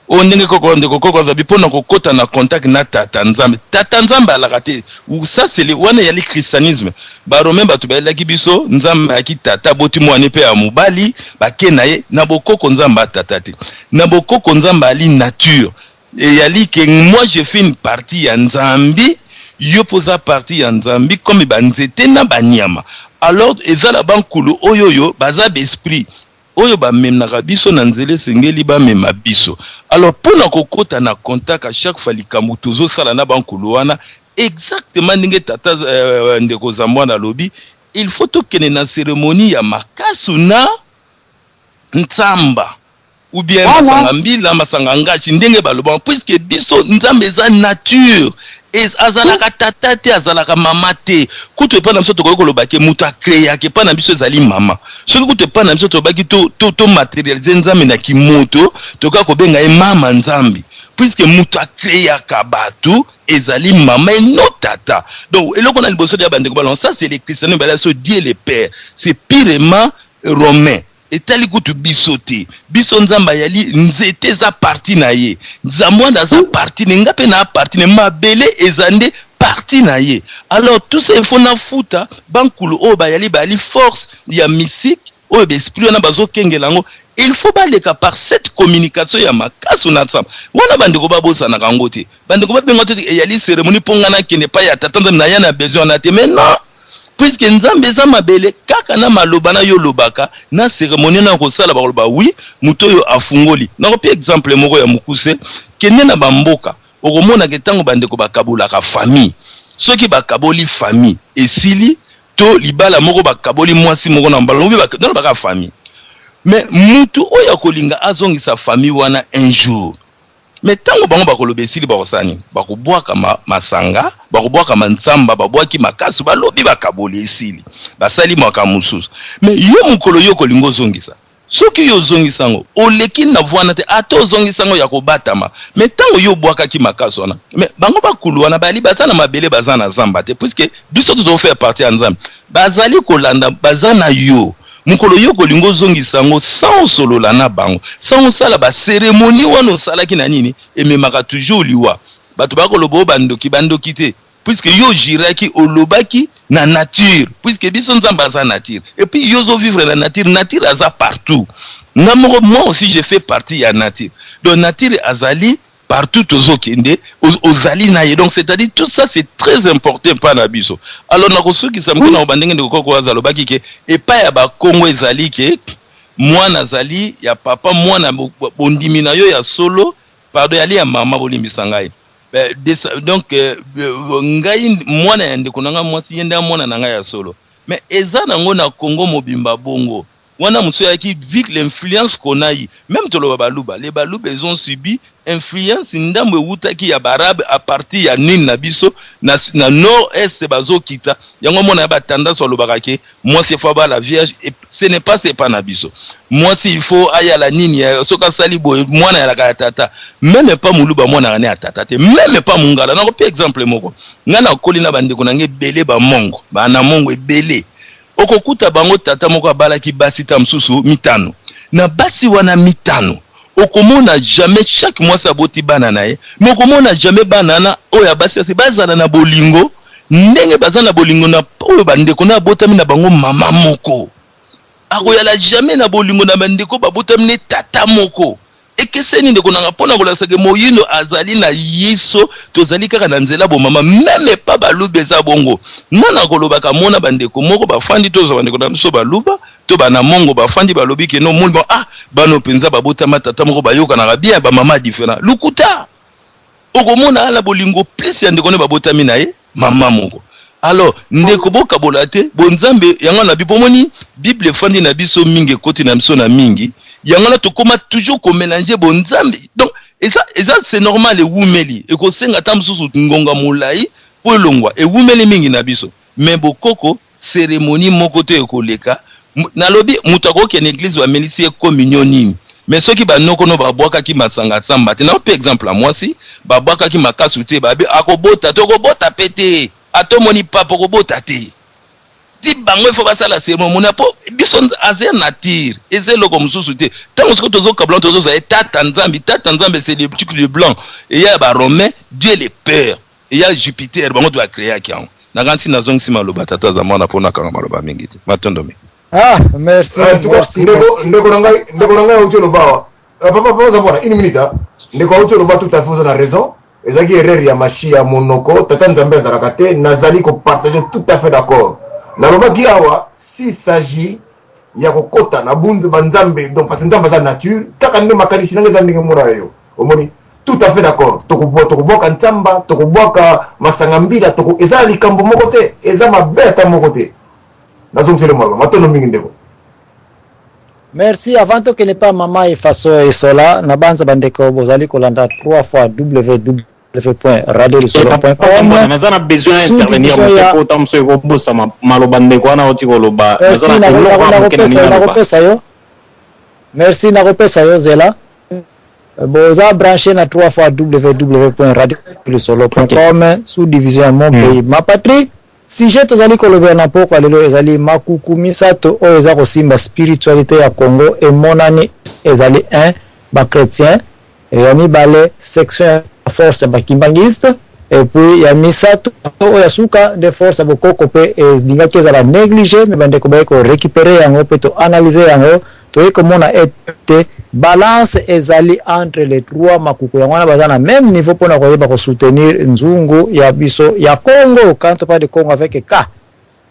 o ndenge koko ndeko koko azabi pona kokota na contact na tata nzambe alaka te ou ça c'est le wana ya le christianisme ba romain bato bayelaki biso nzambe aki tata boti mwana pe ya mobali bakena ye na bokoko nzambe tata te na bokoko nzambe ali nature et yali que moi je fais une partie ya nzambi yo posa partie ya nzambi comme banzete na banyama alors ezala bankulu oyoyo baza besprit oyo ba memnaka biso na nzele sengeli ba mema biso alors pona kokota na contact à chaque fois likambo tozo sala na bankulu wana exactement ndenge tata ndeko za mwana lobi il faut tokene na cérémonie ya makasu na ntsamba ou bien masanga mbila masanga ngachi ndenge baloba puisque biso nzambe za nature azalaka tata te azalaka mama te kutu epa na biso tokoki koloba ke mutu akreaki epa na biso ezali mama soki kutu epa na biso tolobaki to materialize nzambe na kimoto tokoki kobenga ye mama nzambe puisque mutu akreaka bato ezali mama et non tata. Donc eloko na liboso ya bandeko balon ça c'est les christianisme bala so Dieu le père c'est pirement romain etali kutu biso te biso nzamba yali nzete za parti na ye nzamwanda za parti ne ngape na parti ne mabele ezande parti na ye alors tout ça il faut na futa bankulu o ba yali force ya mystique o be esprit na bazo kengelango il faut baleka par cette communication ya makasu na nzamba wana bandeko babosa na kango te bandeko babenga te yali cérémonie pongana kene pa ya tata na ya na besoin na te mais non puisque nzambe za mabele kaka na maloba na yo lobaka na cérémonie na kosala bakoloba oui muto yo afungoli na ko exemple moko ya mukuse kene na bamboka okomona ke tango bandeko bakabula ka famille soki bakaboli famille esili to libala moko bakaboli mwasi moko na mbala obi baka famille mais mutu oya kolinga azongisa famille wana un jour. Mais tango bango bakolobesili bakosani bakobwaka masanga bakobwaka manzamba babwaki makasu balobi bakaboli esili basali mwaka mususu. Mais yo mukolo yo kolingo zongisa soki yo zongisa ngo oleki na vwana te ata ozongisa ngo ya kobatama. Mais tango yo bwakaki makasu wana mais bango bakulu wana bali bazana mabele bazana zamba te puisque biso tuzo faire partie ya nzambe bazali kolanda bazana yo mukolo yo kolingo zongisa ngo sans solola na bango sans sala ba cérémonie wana salaki na nini ememaka toujours liwa bato bakolobo bandoki te puisque yo jiraki olobaki na nature puisque biso nzamba za nature et puis yo zo vivre la nature aza partout moi aussi je fais partie ya nature donc nature azali partout aux kende aux alinaye. Donc c'est-à-dire tout ça c'est très important par la biso. Alors na koso ki samko na obandenge ndeko ko azalobaki ke epa ya ba Kongo ezali ke mwana zali ya papa mwana bondimi na yo ya solo pardon yali ya mama bolimbisa ngai. Donc ngai mwana ya ndeko nanga mwasi yenda mwana nanga ya solo. Mais eza nango na Kongo mobimba bongo. Wana muso ya ki vite l'influence qu'on a eu. Même to lo baluba, les baluba ils ont subi influence ndamwe wutaki ya barabe à partir ya nini na biso na nord est bazo kita. Yango mona ya ba tendance lo bakake, moi c'est fois ba la vierge et ce n'est pas c'est pas na biso. Moi si il faut aya la nini ya soka salibo mwana ya la tata. Même pas muluba mwana na tata te. Même pas mungala. Na ko exemple moko. Ngana kolina bande konange belé ba mongo. Ba na mongo ebele. Okokuta bango tata moko abalaki basi ta msusu mitano na basi wana mitano okomona jamais chaque mois saboti banana ye mais okomona jamais banana oya basi asi bazana na bolingo ndenge bazana bolingo na oyo bandeko na botami na bango mama moko akoyala jamais na bolingo na bandeko babotami ne tata moko ekeseni ndeko nanga pona kolasake moyindo azali na yiso tozali kaka na nzela bo mama meme pa baluba eza bongo nana kolobaka mona bandeko moko bafandi toza bandeko na biso baluba to bana mongo bafandi balobi ke no moni bano penza babota matata moko bayoka na bien ba mama différent lukuta okomona ala bolingo plus ya ndeko ne babotami na ye mama moko. Alors ndeko boka bolate bonzambe yango na bipomoni Bible fandi na biso mingi koti na biso na mingi yangala to koma toujours ko mélanger bonzambe. Donc et ça c'est normal et wumeli et ko senga tamsusu ngonga mulai po longwa et wumeli mingi na biso mais bokoko cérémonie moko to ekoleka na lobi mutako ke l'église wa melisi communion nini mais ceux qui banoko no babwaka ki masanga tsamba te na par exemple moi si babwaka ki makasu te babe akobota to kobota pété atomoni papa kobota te di bango il faut passer la cérémonie mona po bison azer nature eze loko mususu te tango siko tozo kablan tozo za tata nzambe c'est les trucs de blanc et il y a ba romain Dieu les pères et il y a Jupiter bango doit créer akian na ganti na zongi sima loba tata za mona pona kanga maloba mingi te matondomi. Ah merci ndeko nanga ucho loba papa za mona une minute ndeko ucho loba tout à fait on a raison ezaki erreur ya machia monoko tata nzambe za rakate nazali ko partager tout à fait d'accord. Nalobaki awa s'il s'agit ya kokota na bundu banzambe donc parce que nzamba za nature kaka nde makanisi nanga za ndenge mura yo omoni tout à fait d'accord tokoboka nzamba tokoboka masanga mbila toko eza likambo moko te eza mabeta moko te nazongisele mwa matono mingi ndeko. Merci. Avant que ne pas maman et faso et sola na banza bandeko bozali kolanda 3 fois www.radiosolo.com. Nazana besoin d'intervenir pour tam so ko bossa maloba ndeko ana oti koloba nazana nakopesa yo. Merci nakopesa yo zela. Boza branché na 3 fois www.radiosolo.com sous division mon pays ma patrie. Sujet tozali kolobela na poko lelo ezali makuku misato o eza kosimba spiritualité ya Congo et monani ezali un ba chrétien et ya mibale section force ba kimbangiste et puis ya misato o ya suka de force ba kokope ezinga kezala négligé mais bande ko ba ko récupérer yango pe to analyser yango to ekomona ete balance ezali entre les trois makuku yango na bazana même niveau pour na koyeba ko soutenir nzungu ya biso ya Congo quand on parle de Congo avec K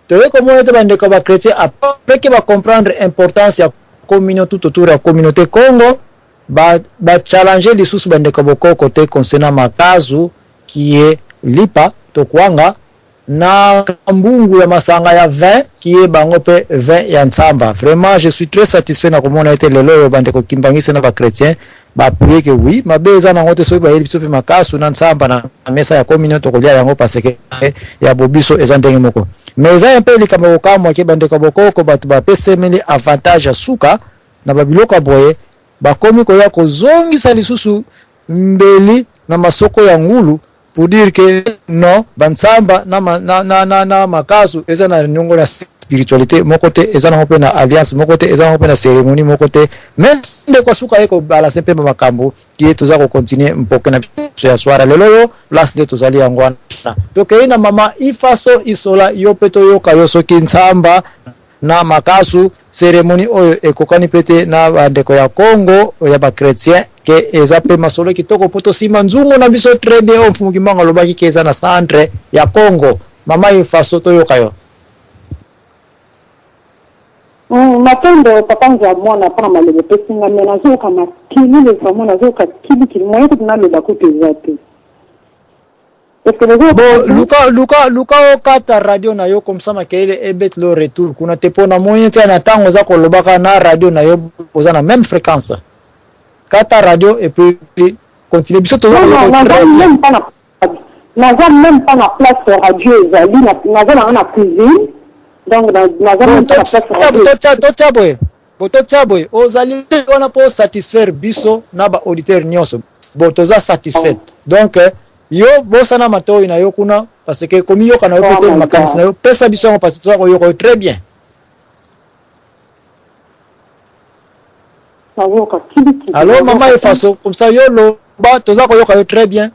to ekomona ete bande ko ba chrétien après que va comprendre importance ya communauté tout autour ya communauté Congo ba challenger les sous bande ko boko côté concernant makazu qui est lipa to kwanga na mbungu ya masanga ya 20 qui est bango pe 20 ya ntsamba. Vraiment je suis très satisfait na komona ete lelo yo bande ko kimbangisa na ba chrétien ba prier que oui mabeza na ngote so ba yeli biso pe makasu na ntsamba na mesa ya communauté ko lia yango parce que ya bobiso ezandenge moko. Mais ça un peu likama okamwa ke bande ko bokoko batu ba pesemeli avantage ya suka na babiloka boye bakomi ko ya ko zongisa lisusu mbeli na masoko ya ngulu pour dire que non bansamba na makasu eza na nyongo na spiritualité mon côté eza na hope na alliance mon côté eza na hope na cérémonie mon côté même de kwa suka eko bala sempe makambo qui toza ko continuer mpoke na so ya swara lelo yo place de tozali yangwana donc ina mama ifaso isola yo peto yo kayo soki nsamba na makasu cérémonie oyo ekokani pete na bandeko ya Congo ya ba chrétien ke ezape masolo kitoko poto sima nzungu na biso très bien on fungi manga lobaki ke eza na centre ya Congo mama ifaso to yo kayo Matondo papa nzamwa na pana malebe pesinga mena zo kama kili le vraiment na zo ka kili moyo kuna le bakote zate. Luka okata radio na yo comme ça makele ebet le retour kuna tepo na moni te na tango za ko lobaka na radio na yo oza na même fréquence. Kata radio et puis continuer biso to même pas na place radio ezali na cuisine. Donc Botochaboy ozali on a pas satisfaire biso na ba auditeur nyonso botoza satisfait donc yo bosana matoi na yo kuna parce que comme yo kana yo peut-être makanisi na yo pesa biso parce que yo ko très bien alors maman est façon comme ça yo lo ba toza ko yo ka yo très bien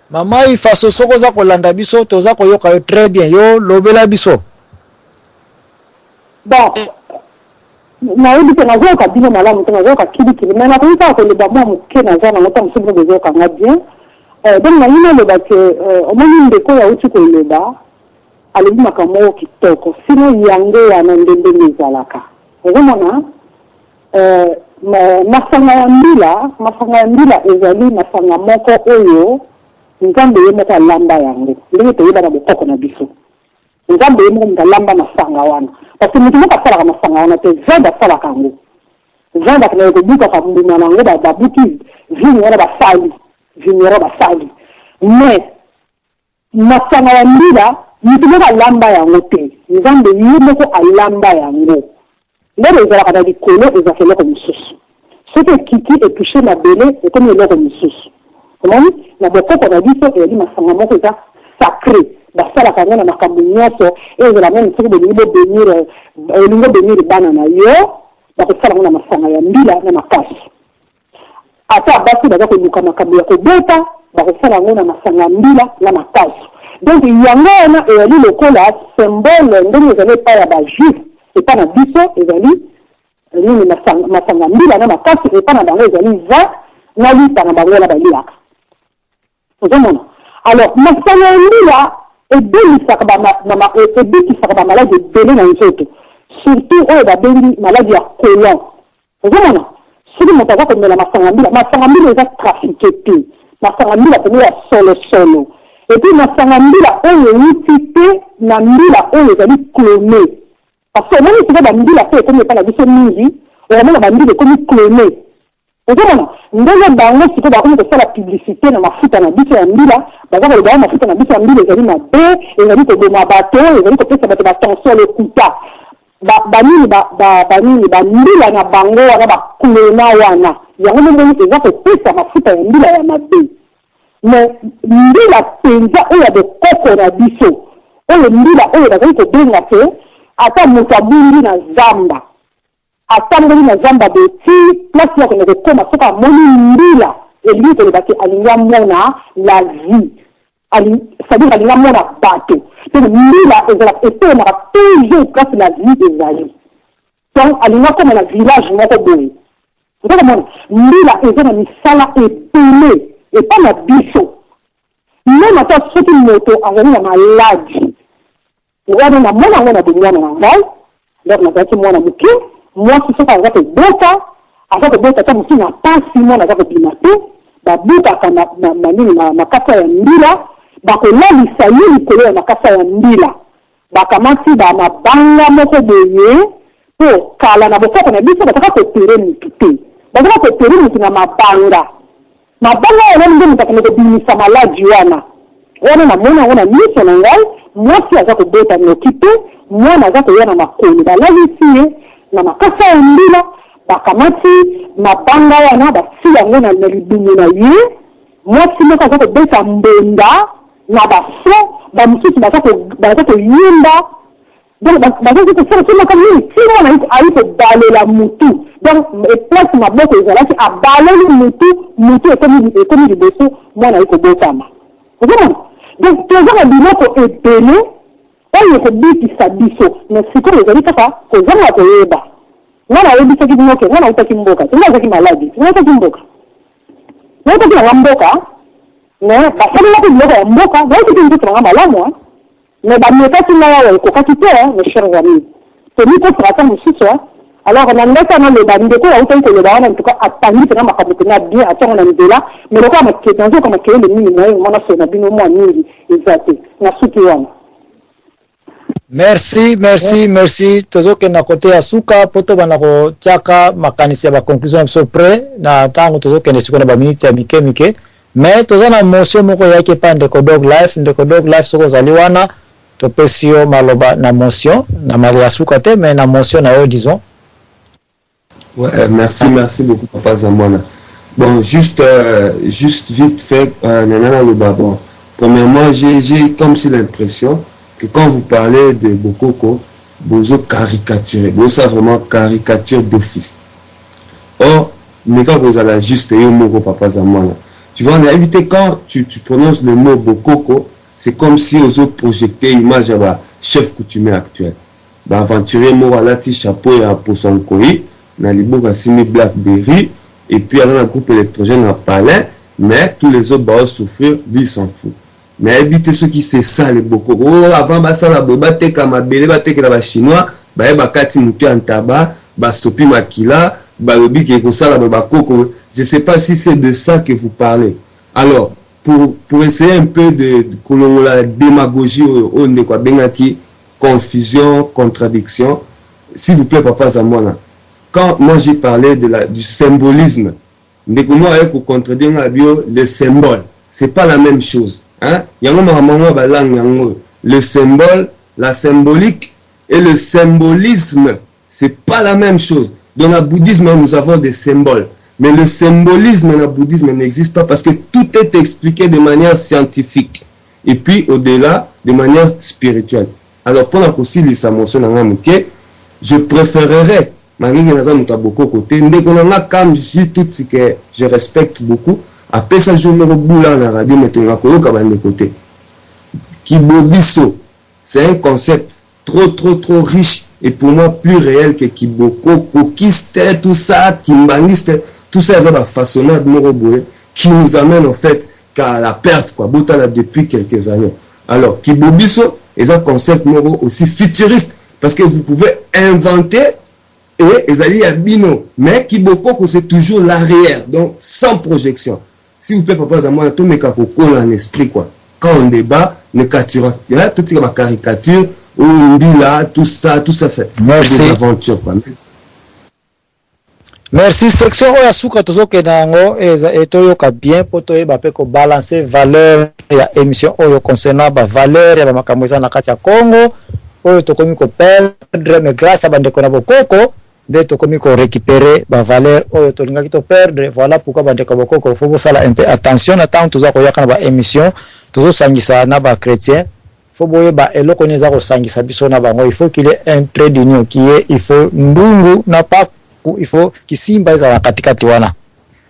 Mama ifaso soko za kolanda biso toza koyoka yo très bien yo lobela biso. Bon. Na yebi te nazo ka bino malamu te nazo ka kili mais na ko ko le ba mo ke na za na ngota msubu bezo ka ngabien. Donc na yina le ba ke omoni ndeko ya uti ko le ba alibi makamo kitoko sino yango ya na ndende nizalaka. Ezomona masanga ya mbila ezali masanga moko oyo nzambe yemo ka lamba yango ndenge toyeba na bokoko na biso nzambe yemo ka lamba na sanga wana parce que mutu moka sala na sanga wana te zanda sala kango zanda kana ko buka ka mbuma nango ba buki vinyora ba sali mais na sanga ya mbila mutu moka lamba yango te nzambe yemo ko alamba yango ndero ezala kana dikolo ezafela ko mususu soki kiki etouché na bele ekomi eloko mususu comment na bokoko na biso eli masanga moko eza sacré basalaka yango na makambo nyonso ezala meme soki bolingo benir bana na yo bakosala yango na masanga ya mbila na makasi ata basi baza koluka makambo ya kobeta bakosala yango na masanga ya mbila na makasi donc yango wana ezali lokola symbole ndenge ezali epai ya bajuif epai na biso ezali nini masanga mbila na makasi epai na bango ezali vin na lita na bango na baliaka. Alors, masanga ya mbila ebelisaka ba maladi ebele na nzoto surtout oyo babengi maladi ya colon. Ozomona soki moto aza komela masanga mbila eza trafike te masanga mbila pene ya solosolo epuis masanga mbila oyo euti te na mbila oyo ezali clone parce que omoni sika bambila mpe ekomi epai na biso mingi okomona bambila ekomi clone. Ozomona ndenge bango siko bakomi kosala publicité na mafuta na biso ya mbila baza koloba mafuta na biso ya mbila ezali mabe ezali koboma bato ezali kopesa bato batension lokuta banini bambila na bango wana bakulona wana yango ndenge eza kopesa mafuta ya mbila ya mabe mais mbila penza oyo ya bokoko na biso oyo mbila oyo bazali kobenga te ata moto abundi na zamba atamboli na zamba beti place ya kone kokoma soka amoni mbila elingi kolobaki alingi amona la vie c'est-à-dire alingi amona bato donc mbila ezalaka etelemaka toujours place la vie ezali donc alingi akoma na village moko boye ozokomona mbila eza na misala ebele epa na biso meme ata soki moto azali na maladi wana namona yango na bongwana na ngai donc nazalaki mwana moke mwasi soki aza kobota ata mosusu na pasi mwana aza kobima te babukaka na kasa ya mbila bakolalisa ye likolo ya makasa ya mbila bakamati bamabanga moko boye po kala na bokoko na biso bataka kopere mutu te bataka kopere mutu na mabanga oyo nde mutu akende kobimisa maladi wana na mona yango na miso na ngai mwasi aza kobeta noki te mwana aza koya na makolo balalisi ye na makasa ya mbila bakamati mabanga wana basi yango na libumu na ye mwasi moko aza kobeta mbenda na baso bamosusu baza koyimba donc baza kosala kaka nini ti wana ayi kobalela mutu donc place maboko ezalaki abaleli mutu ekomi liboso mwana ayi kobotama ozomona donc toza na biloko ebele oyo ekobikisa biso mais sikoyo ezali kaka kozanga koyeba mwana ayebisaki binoke mwana autaki mboka singa azaki maladi singa autaki mboka nautaki nanga mboka mais basalelaki biloko ya mboka nautaki nzoto nanga malamu mais bamekaki ngai awa ekokaki te mes chers amis toni kosaka ta mosusu alors na ndaki ana loba ndeko autaki koloba wana ntuka atangi mpena makambo mpena bien atiango na nzela mais lokola nazoka makeyele mingi na ye mwana so na bino mwa mingi eza te na suki wana. Merci. Tozokenda kote ya suka poto bana kotiaka makanisi ya ba conclusion na biso pre na tango tozokende sikona ba minute ya mike mais toza na motion moko yake pa ndeko dog life soko zali wana topesio maloba na motion na mali ya suka te mais na motion na yo disons. Ouais, merci beaucoup papa Zamwana. Bon, juste vite fait nanana le bon. Premièrement, j'ai comme si l'impression que quand vous parlez de Bokoko, vous caricaturez, vous savez vraiment caricature d'office. Or, mais quand vous allez juste et au papa Zamwana, tu vois, on a évité quand tu prononces le mot Bokoko, c'est comme si vous avez projeté l'image à chef coutumier actuel. Bah, aventurier Moralati chapeau et à Posankoï, dans les boucs à Simi Blackberry, et puis dans un groupe électrogène à Palais, mais tous les autres bah souffrir, lui il s'en fout. Mais évitez ceux qui c'est ça les Bokoko. Oh, avant bah ça la boba te kama bele ba te que la chinois, bah ba kati mutu en tabac, bah sopi makila, bah le bic et comme ça la boba coco. Je sais pas si c'est de ça que vous parlez. Alors pour essayer un peu de la démagogie au ne quoi bengaki confusion, contradiction. S'il vous plaît papa Zamwana. Quand moi j'ai parlé du symbolisme, le symbole, c'est pas la même chose. Hein? Le symbole, la symbolique et le symbolisme, c'est pas la même chose. Dans le bouddhisme, nous avons des symboles. Mais le symbolisme dans le bouddhisme n'existe pas parce que tout est expliqué de manière scientifique. Et puis au-delà, de manière spirituelle. Alors pour la possible, je préférerais je respecte beaucoup. Après ça, je me reboule à la radio, mais côté. Kibobiso, c'est un concept trop riche et pour moi plus réel que Kiboko, Kokiste, tout ça, Kimbaniste, tout ça, c'est la façonnade qui nous amène en fait qu'à la perte, quoi, Botala depuis quelques années. Alors, Kibobiso est un concept aussi futuriste parce que vous pouvez inventer et Ezali Abino, mais Kiboko c'est toujours l'arrière, donc sans projection. S'il vous plaît, papa Zamwana, tout mes kakoko en esprit quoi. Quand on débat, les caricatures, tout ce caricature, ou là, tout ça, c'est des aventures quoi. Merci. Section Oyasuka tozoke nango etoyoka bien poto yeba pe ko balancer valeur ya émission oyo concernant ba valeur ya makambo na kati ya Congo oyo tokomi ko perdre mais grâce à bandeko na Bokoko nde tokomi ko récupérer ba valeur oyo tolingaki to perdre. Voilà pourquoi bandeko Bokoko faut sala un peu attention na tant toza ko yakana ba émission tozo sangisa na ba chrétien faut boye ba eloko neza ko sangisa biso na bango. Il faut qu'il y ait un trait d'union qui est il faut ndungu na pa il faut kisimba eza katikati wana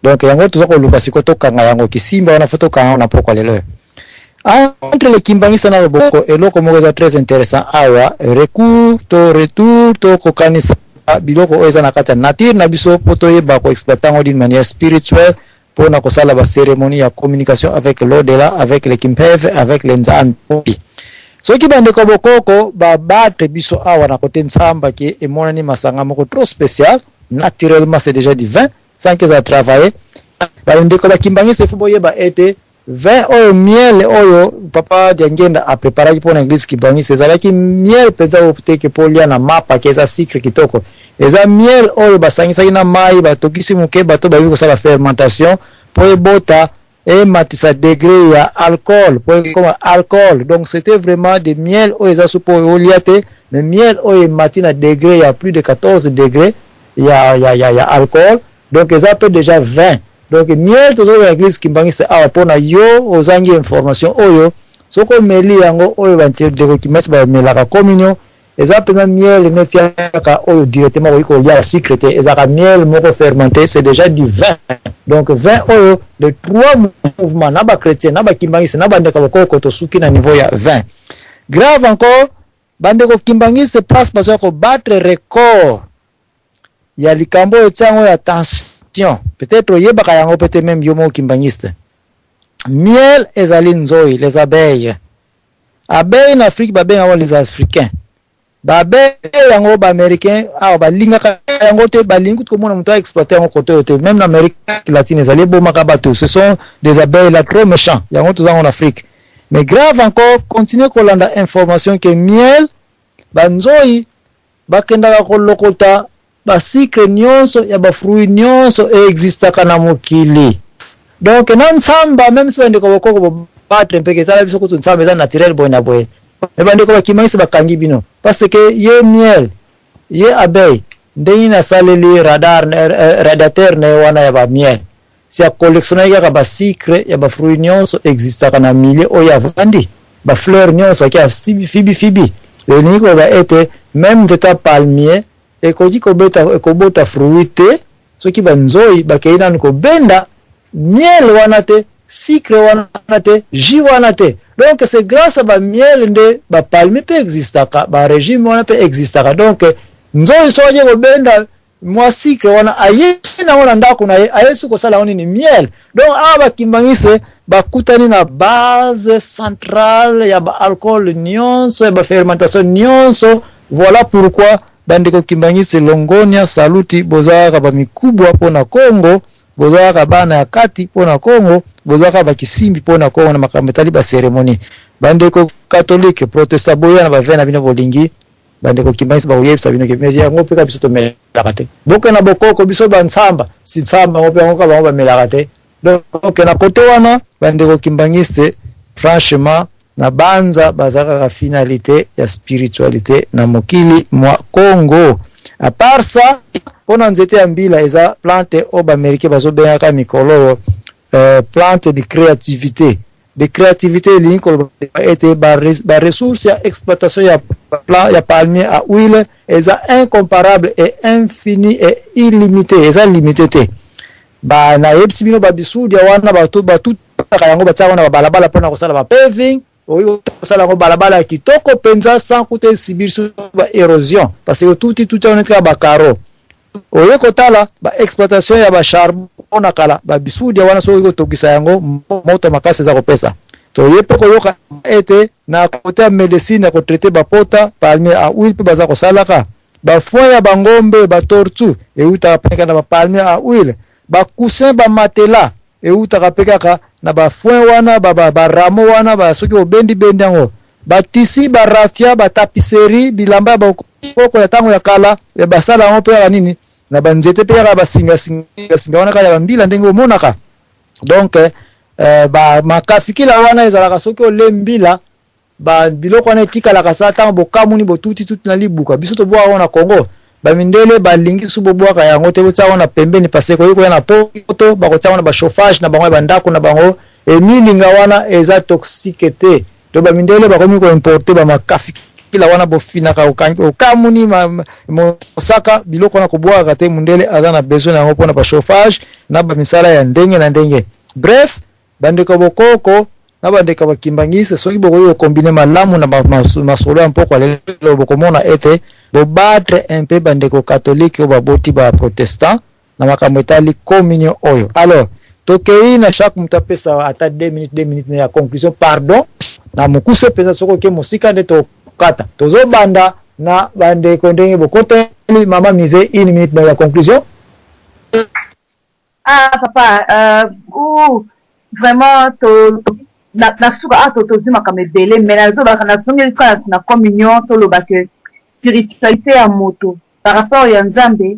donc yango tozo ko luka sikoto kanga yango kisimba wana foto kanga na poko lelo entre les kimbangisa na Boko eloko moko très intéressant awa retour to kokanisa biloko eza na kata nature na biso poto yeba ko exploiter d'une manière spirituelle pour na kosala ba cérémonie ya communication avec l'au-delà, avec les kimpeve, avec les nzambi. Soki bandeko Bokoko ba battre biso awa na kote nsamba ki emonani masanga moko trop spécial. Naturellement c'est déjà divin sans qu'ils aient travaillé bandeko bakimbangisa fo boyeba ete vin oyo miel oyo papa diangenda a préparé pour l'église kimbangisa ezalaki miel penza opteke polia na mapa keza sucre kitoko eza miel oyo basangisaki na mai batokisi muke bato bayi kosala fermentation po ebota et matisa degré ya alcool pour comme alcool donc c'était vraiment des miel oyo eza supo oliate mais miel oyo matina degré ya plus de 14 degrés ya alcool donc eza peut déjà 20 donc miel tozo na église kimbangisa awa pona yo ozangi information oyo soko meli yango oyo bantir de kimasi ba melaka communion eza pena miel netiaka oyo directement oyo lia secrété eza miel moko fermenté c'est déjà du vin donc vin oyo de trois mouvements na ba chrétien na ba kimbangisa na bandeka bokoko to suki na niveau ya 20 grave encore bandeko kimbangisa place parce ko battre record ya likambo etsango ya tension peut-être yebaka yango peut-être même yomo kimbangiste miel ezali nzoi les abeilles en Afrique babenga les africains babe yango ba américain a ba linga yango te ba lingu ko mona muto exploiter en côté te même en Amérique latine ezali bo makabato ce sont des abeilles là trop méchants yango tout en Afrique mais grave encore continuer ko landa information que miel ba nzoi bakenda ko lokota ba sucre nyonso ya ba fruit nyonso exista kana mokili donc nan samba même si bande ko bokoko battre mpeke tala biso ko nsamba za naturel bona boy mais bande ko bakimangisa bakangi bino parce que ye miel ye abeille ndeni na saleli radateur ne wana ya ba miel si a collectionner ya ba sucre ya ba fruit nyonso exista kana mili o ya vandi ba fleur nyonso ya fibi le niko ba ete même zeta palmier et koji ko bota fruité ce qui va nzoi bakeina ko benda miel wana te sucre wana te jus wana te donc c'est grâce à ba miel nde ba palmier peut existaka ba régime wana peut existaka donc nzoi soje ko benda moi sucre wana aye na wana ndako na ayesu ko sala oni ni miel donc aba kimbangise bakutani na base centrale ya ba alcool nyonso ya ba fermentation nyonso voilà pourquoi bandeko kimbangise longonia saluti bozaka ba mikubwa pona Kongo bozaka bana ya kati pona Kongo bozaka ba kisimbi pona Kongo na makambo ba cérémonie bandeko catholique protestant boya na ba vena bino bolingi bandeko kimbangise ba uyebisa bino ke media ngope ka biso to melakate boka na bokoko biso ba nsamba si nsamba ngope ngoka ba melakate donc na kote wana bandeko kimbangise franchement na banza bazaka ka finalité ya spiritualité na mokili mwa Congo à part ça pona nzete ya mbila eza plante oba américain bazobenga ka mikolo plante de créativité linko ete ba ressources ya exploitation ya palmier à huile eza incomparable et infini et illimité eza limité te ba na yebisi bino ba bisudi wana batu ka yango batsa na balabala pona kosala ba paving oyo kosala ko balabala kitoko penza sans coûter subir sur ba érosion parce que tout on est ba caro oyo kotala ba exploitation ya ba charbon na kala ba bisudi wana so yo tokisa yango moto makase za kopesa to yepo ko yoka ete na côté médecine ko traiter ba pota palmier à huile pe baza ko salaka ba foin ya ba ngombe ba tortue e uta peka na ba palmier à huile ba coussin ba matela e uta kapeka na ba foin wana ba ramo wana ba soki obendi yango ba tisi ba rafia ba tapisserie bilamba ba koko ya tango ya kala e basala ngo pe ya nini na banzete pe ya ba singa wana ka ya mbila ndenge omonaka donc ba makafikila wana ezalaka soki olembila ba biloko wana etikala kasa tango bokamuni botuti na libuka biso to bwa wana Kongo ba mindele ba lingi subo bwa ka yango te botsa wana pembeni paseko yiko yana poto ba kotsa wana ba chauffage na bango ba ndako na bango e milinga wana eza toxique te to ba mindele ba komi ko importer ba makafikila wana bofina ka okamuni mosaka biloko na kobwa ka te mundele azana besoin yango pona ba chauffage na ba misala ya ndenge na ndenge bref bandeko bokoko na bandeko bakimbangise soki bokoyo combiner malamu na masolo ya mpoko lelo bokomona ete bo battre un peu bandeko catholique ou baboti ba protestant na makambo etali communion oyo alors tokei na chaque mutapesa ata 2 minutes na ya conclusion pardon na mukuse pesa soko ke musika nde to kata tozo banda na bandeko ndenge bokoteli mama mise 1 minute na ya conclusion ah papa vraiment nasuka tozimaka mebele mais nazobaka nasongeli kaka na communion tolobaka spiritualité ya moto par rapport ya nzambe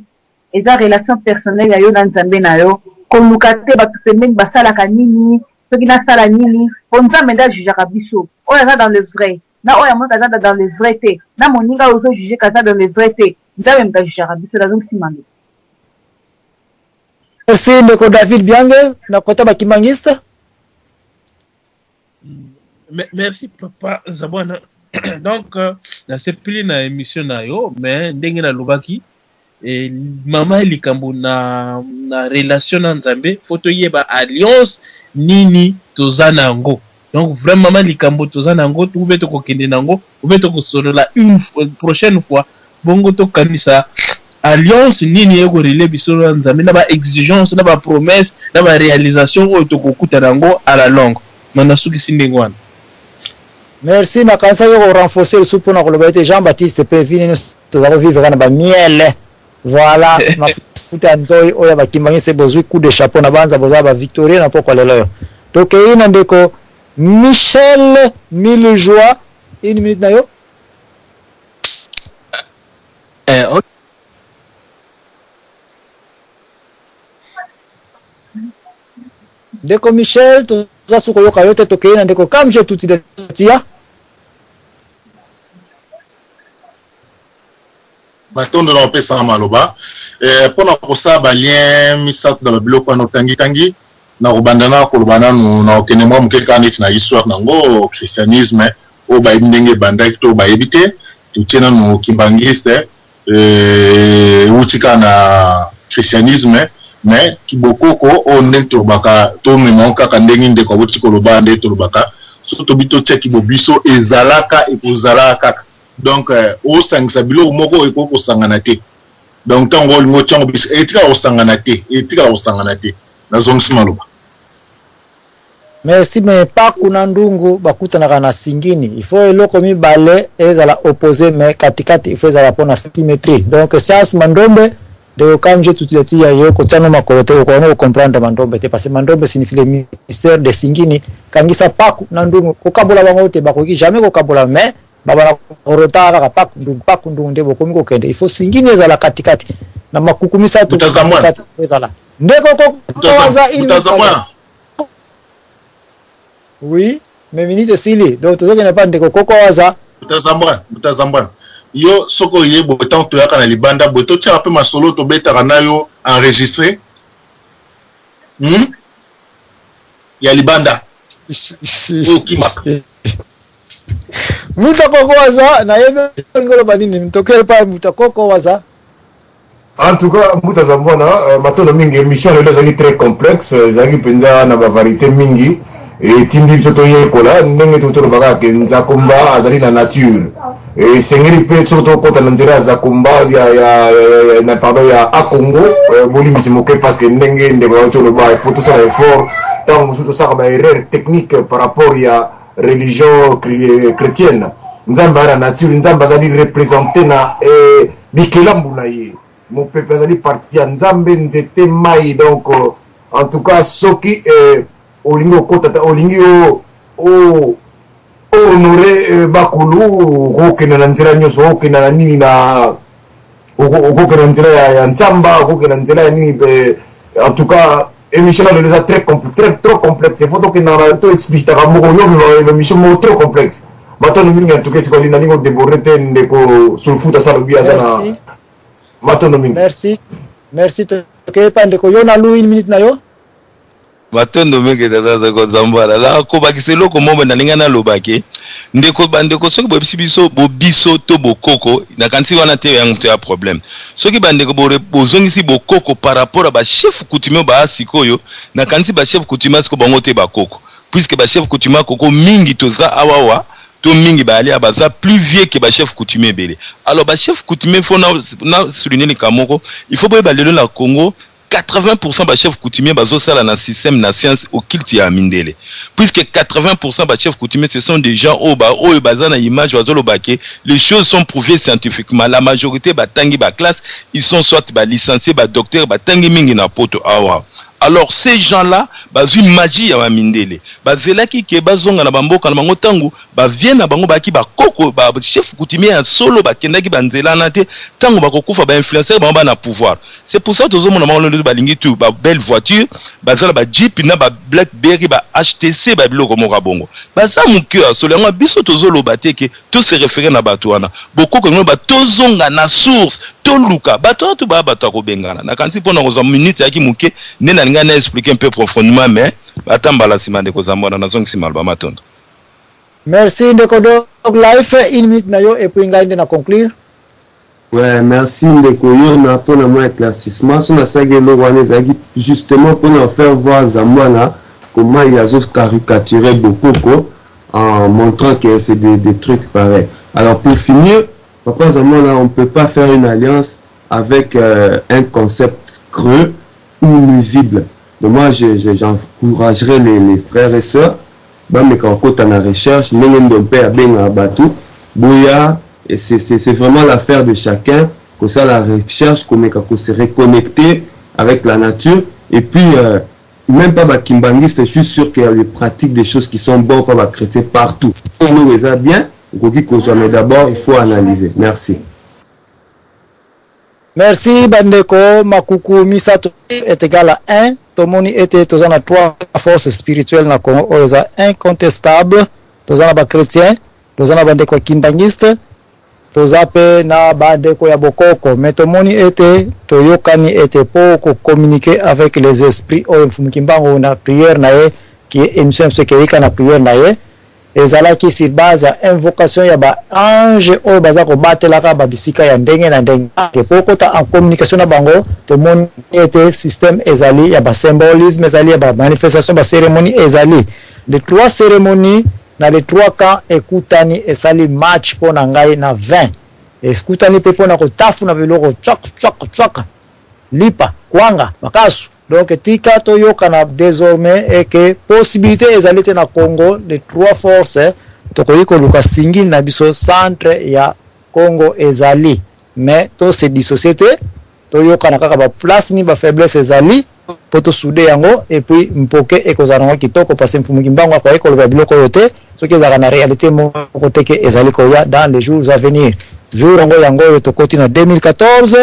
eza relation personnelle ya yo na nzambe na yo koluka te bato pembeni basalaka nini soki nasala nini po nzambe nde ajugaka biso oyo aza dans le vrai na oyo amonaka aza dans le vrai te na moninga oyo ozojuge kaza dans le vrai te nzambe moto ajugaka biso nazongisimanga. Merci ndeko David Biange na kota bakimangiste. Merci papa Zabwana. Donc nasepeli na émission na yo mais ndenge na lobaki et mama likambo na relation na nzambe photo yeba alliance nini tozana yango. Donc vraiment mama likambo tozana yango tube to kokende nango ube to kosolola une prochaine fois bongo to kanisa alliance nini eko relé biso na nzambe na ba exigence na ba promesse na ba réalisation o to kokuta nango à la longue. Mana suki sindengwana. Merci na kanisa yo renforcer le soupo na kolobete Jean-Baptiste pe vini nous vivre na ba miel. Voilà, mafuta nzoi oya bakimangise bozwi coup de chapeau na banza boza ba Victorien na poko lelo. Donc ina ndeko Michel Milejoie, une minute na yo. Okay. Ndeko Michel, toza suko yoka yote toke ina ndeko comme j'ai tout dit tia. Matondo na opesa maloba pona kosa ba lien misato na biloko na tangi na kobandana kolobana na okene mwa mukeka neti na histoire nango christianisme o ba ndenge bandaki to ba ebite tutina no kimbangiste utika na christianisme mais kibokoko o ndenge tobaka to memonka ka ndenge ndeko wuti koloba ndenge tobaka surtout bito tia kibobiso ezalaka ekozalaka. Donc au sangisa bilo moko eko sangana te. Donc tango lingo tsango bis etika osangana te na zongsi maloba. Merci mais pas kuna ndungu bakutanaka na singini il faut eloko mibale ezala opposé mais katikati il faut ezala pona symétrie. Donc science mandombe de comme je tout dit ya yo ko tsano makolote ko ono comprendre mandombe te parce que mandombe signifie le mystère de singini kangisa paku na ndungu ko kabola bango te bakoki jamais ko kabola mais baba orotaka kapaku ndungu ndebo komiko kende il faut singini ezala katikati na makukumisa tu katikati ezala ndeko ko waza ili oui mais ministre Sili donc tozo kena pa ndeko koko waza mutazambwana yo soko yebo tanto yaka na libanda boto tia pe masolo to betaka na yo enregistré ya libanda mutakoko waza na yebe ngolo banini mtokele pa mutakoko waza. En tout cas, mutazambwana matono mingi émission lelo zaki très complexe zaki penza na ba variété mingi et tindi soto yekola ndenge tutoro baka kenza komba azali na nature et sengeli pe soto kota na nzira za komba ya na pardon ya a Congo boli misimoke parce que ndenge ndeko to le ba il faut tout ça effort tant surtout ça ba erreur technique par rapport ya religion chrétienne. Nzamba na nature nzamba azali représenter na bikelambu na ye mon peuple azali parti ya nzambe nzete mai. Donc en tout cas soki olingo kota olingi o honoré bakulu okena na nzela nyoso okena na nini na okena na nzela ya nzamba okena na nzela ya nini. En tout cas émission les a très trop complexe. Il faut donc que explicite à l'émission trop complexe. Maintenant nous en tout cas c'est qu'on a dit déborder ndeko sur le foot à Salobia zana. Maintenant nous merci to pas ndeko yo na lu une minute na yo. Matondo menge tata ko zambara la ko bakiselo ko mombe na ninga na lobake ndeko bandeko soki bobiso to bokoko na kanti wana te yang te problème soki bandeko bozongisi bokoko par rapport à ba chef coutumier ba sikoyo na kanti ba chef coutumier siko bango te bakoko puisque ba chef coutumier koko mingi toza awawa to mingi ba ali abaza plus vieux que ba chef coutumier belé. Alors ba chef coutumier faut na souligner ni kamoko il faut ba lelo la Congo 80% ba chef coutumier bazo sala na système na science au kilti ya mindele puisque 80% ba chef coutumier ce sont des gens au baza na image bazo lobake les choses sont prouvées scientifiquement. La majorité ba tangi ba classe ils sont soit ba licenciés ba docteur ba tangi mingi na poto awa. Alors ces gens-là, bazui magie ya Mindele. Bazelaki ke bazonga na bamboka na bango tangu, viennent na bango baki ba koko ba chef coutumier en solo bakendaki banzela na te tangu bakokufa ba influencer bango na pouvoir. C'est pour ça que tozo mona bango le balingi tu ba belle voiture, bazala ba Jeep na ba Blackberry ba HTC ba biloko moka bongo. Baza muke solo ngo biso tozo lobate ke tout se référer na bato wana. Beaucoup que ba tozonga na source toluka bato to ba bato ko bengana. Na kanti pona ko za minute yaki muke nena nga na expliquer un peu profondément mais atambala sima de kozamona na zongi sima ba matondo. Merci Ndeko Dog Life, une minute na yo et puis nga na conclure. Ouais, merci Ndeko yo na pona mo éclaircissement sur la saga lowanezaki justement pour nous faire voir Zamwana comment il a caricaturé Bokoko en montrant que c'est des trucs pareils. Alors pour finir, Papa Zamwana, on peut pas faire une alliance avec un concept creux ou nuisible. Donc moi, j'encouragerais les frères et sœurs, mais quand on a la recherche, et c'est vraiment l'affaire de chacun, que ça la recherche, qu'on se reconnecter avec la nature, et puis même pas les kimbangistes, je suis sûr qu'il y a des pratiques, des choses qui sont bonnes, pas les chrétiens partout. Il faut nous les bien, mais d'abord il faut analyser. Merci. Merci Bandeko, Makuku Misato est égal à 1. Tomoni était tous en 3 forces spirituelles na Congo, oza incontestable. Tous en chrétien, tous en Bandeko kimbangiste, tous pe na Bandeko ya Bokoko. Mais Tomoni était, Toyokani était pour communiquer avec les esprits. O Fumikimbango na prière nae, qui est émission sekeika na prière nae. Ezalaki si base ya invocation ya ba ange o baza ko batelaka ba bisika ya ndenge na ndenge ke pokota en communication na bango to mon était système ezali ya ba symbolisme ezali ya ba manifestation ba cérémonie ezali les 3 cérémonies na les 3 camps ekutani ezali match pona ngai na 20 ekutani pe pona ko tafu na biloko chak lipa kwanga makasu. Donc tika toyoka na désormais et que possibilité ezalite na Congo les 3 forces tokoyiko luka singi na biso centre ya Congo ezali mais to se dissociété toyoka na kaka ba place ni ba faiblesse ezali poto soudé yango et puis mpoke ekozana kitoko parce mfumu kimbango kwa ekolo ba biloko yote soki ezaka na réalité mo côté que ezali ko ya dans les jours à venir jour yango tokoti na 2014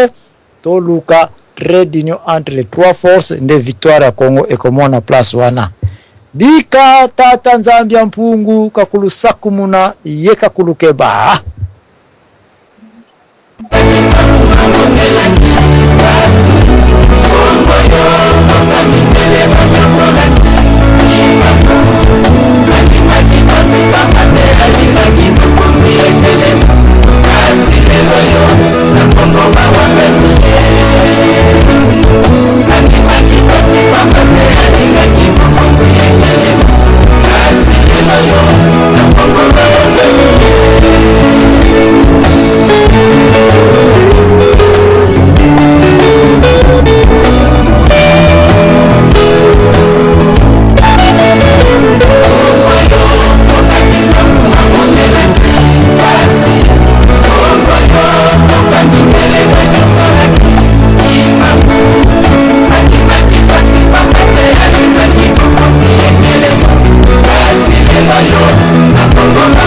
to luka trait d'union entre les 3 forces de victoire à Congo et comment on a place wana bika tata nzambia mpungu kakulusaku muna yeka kulukeba Congo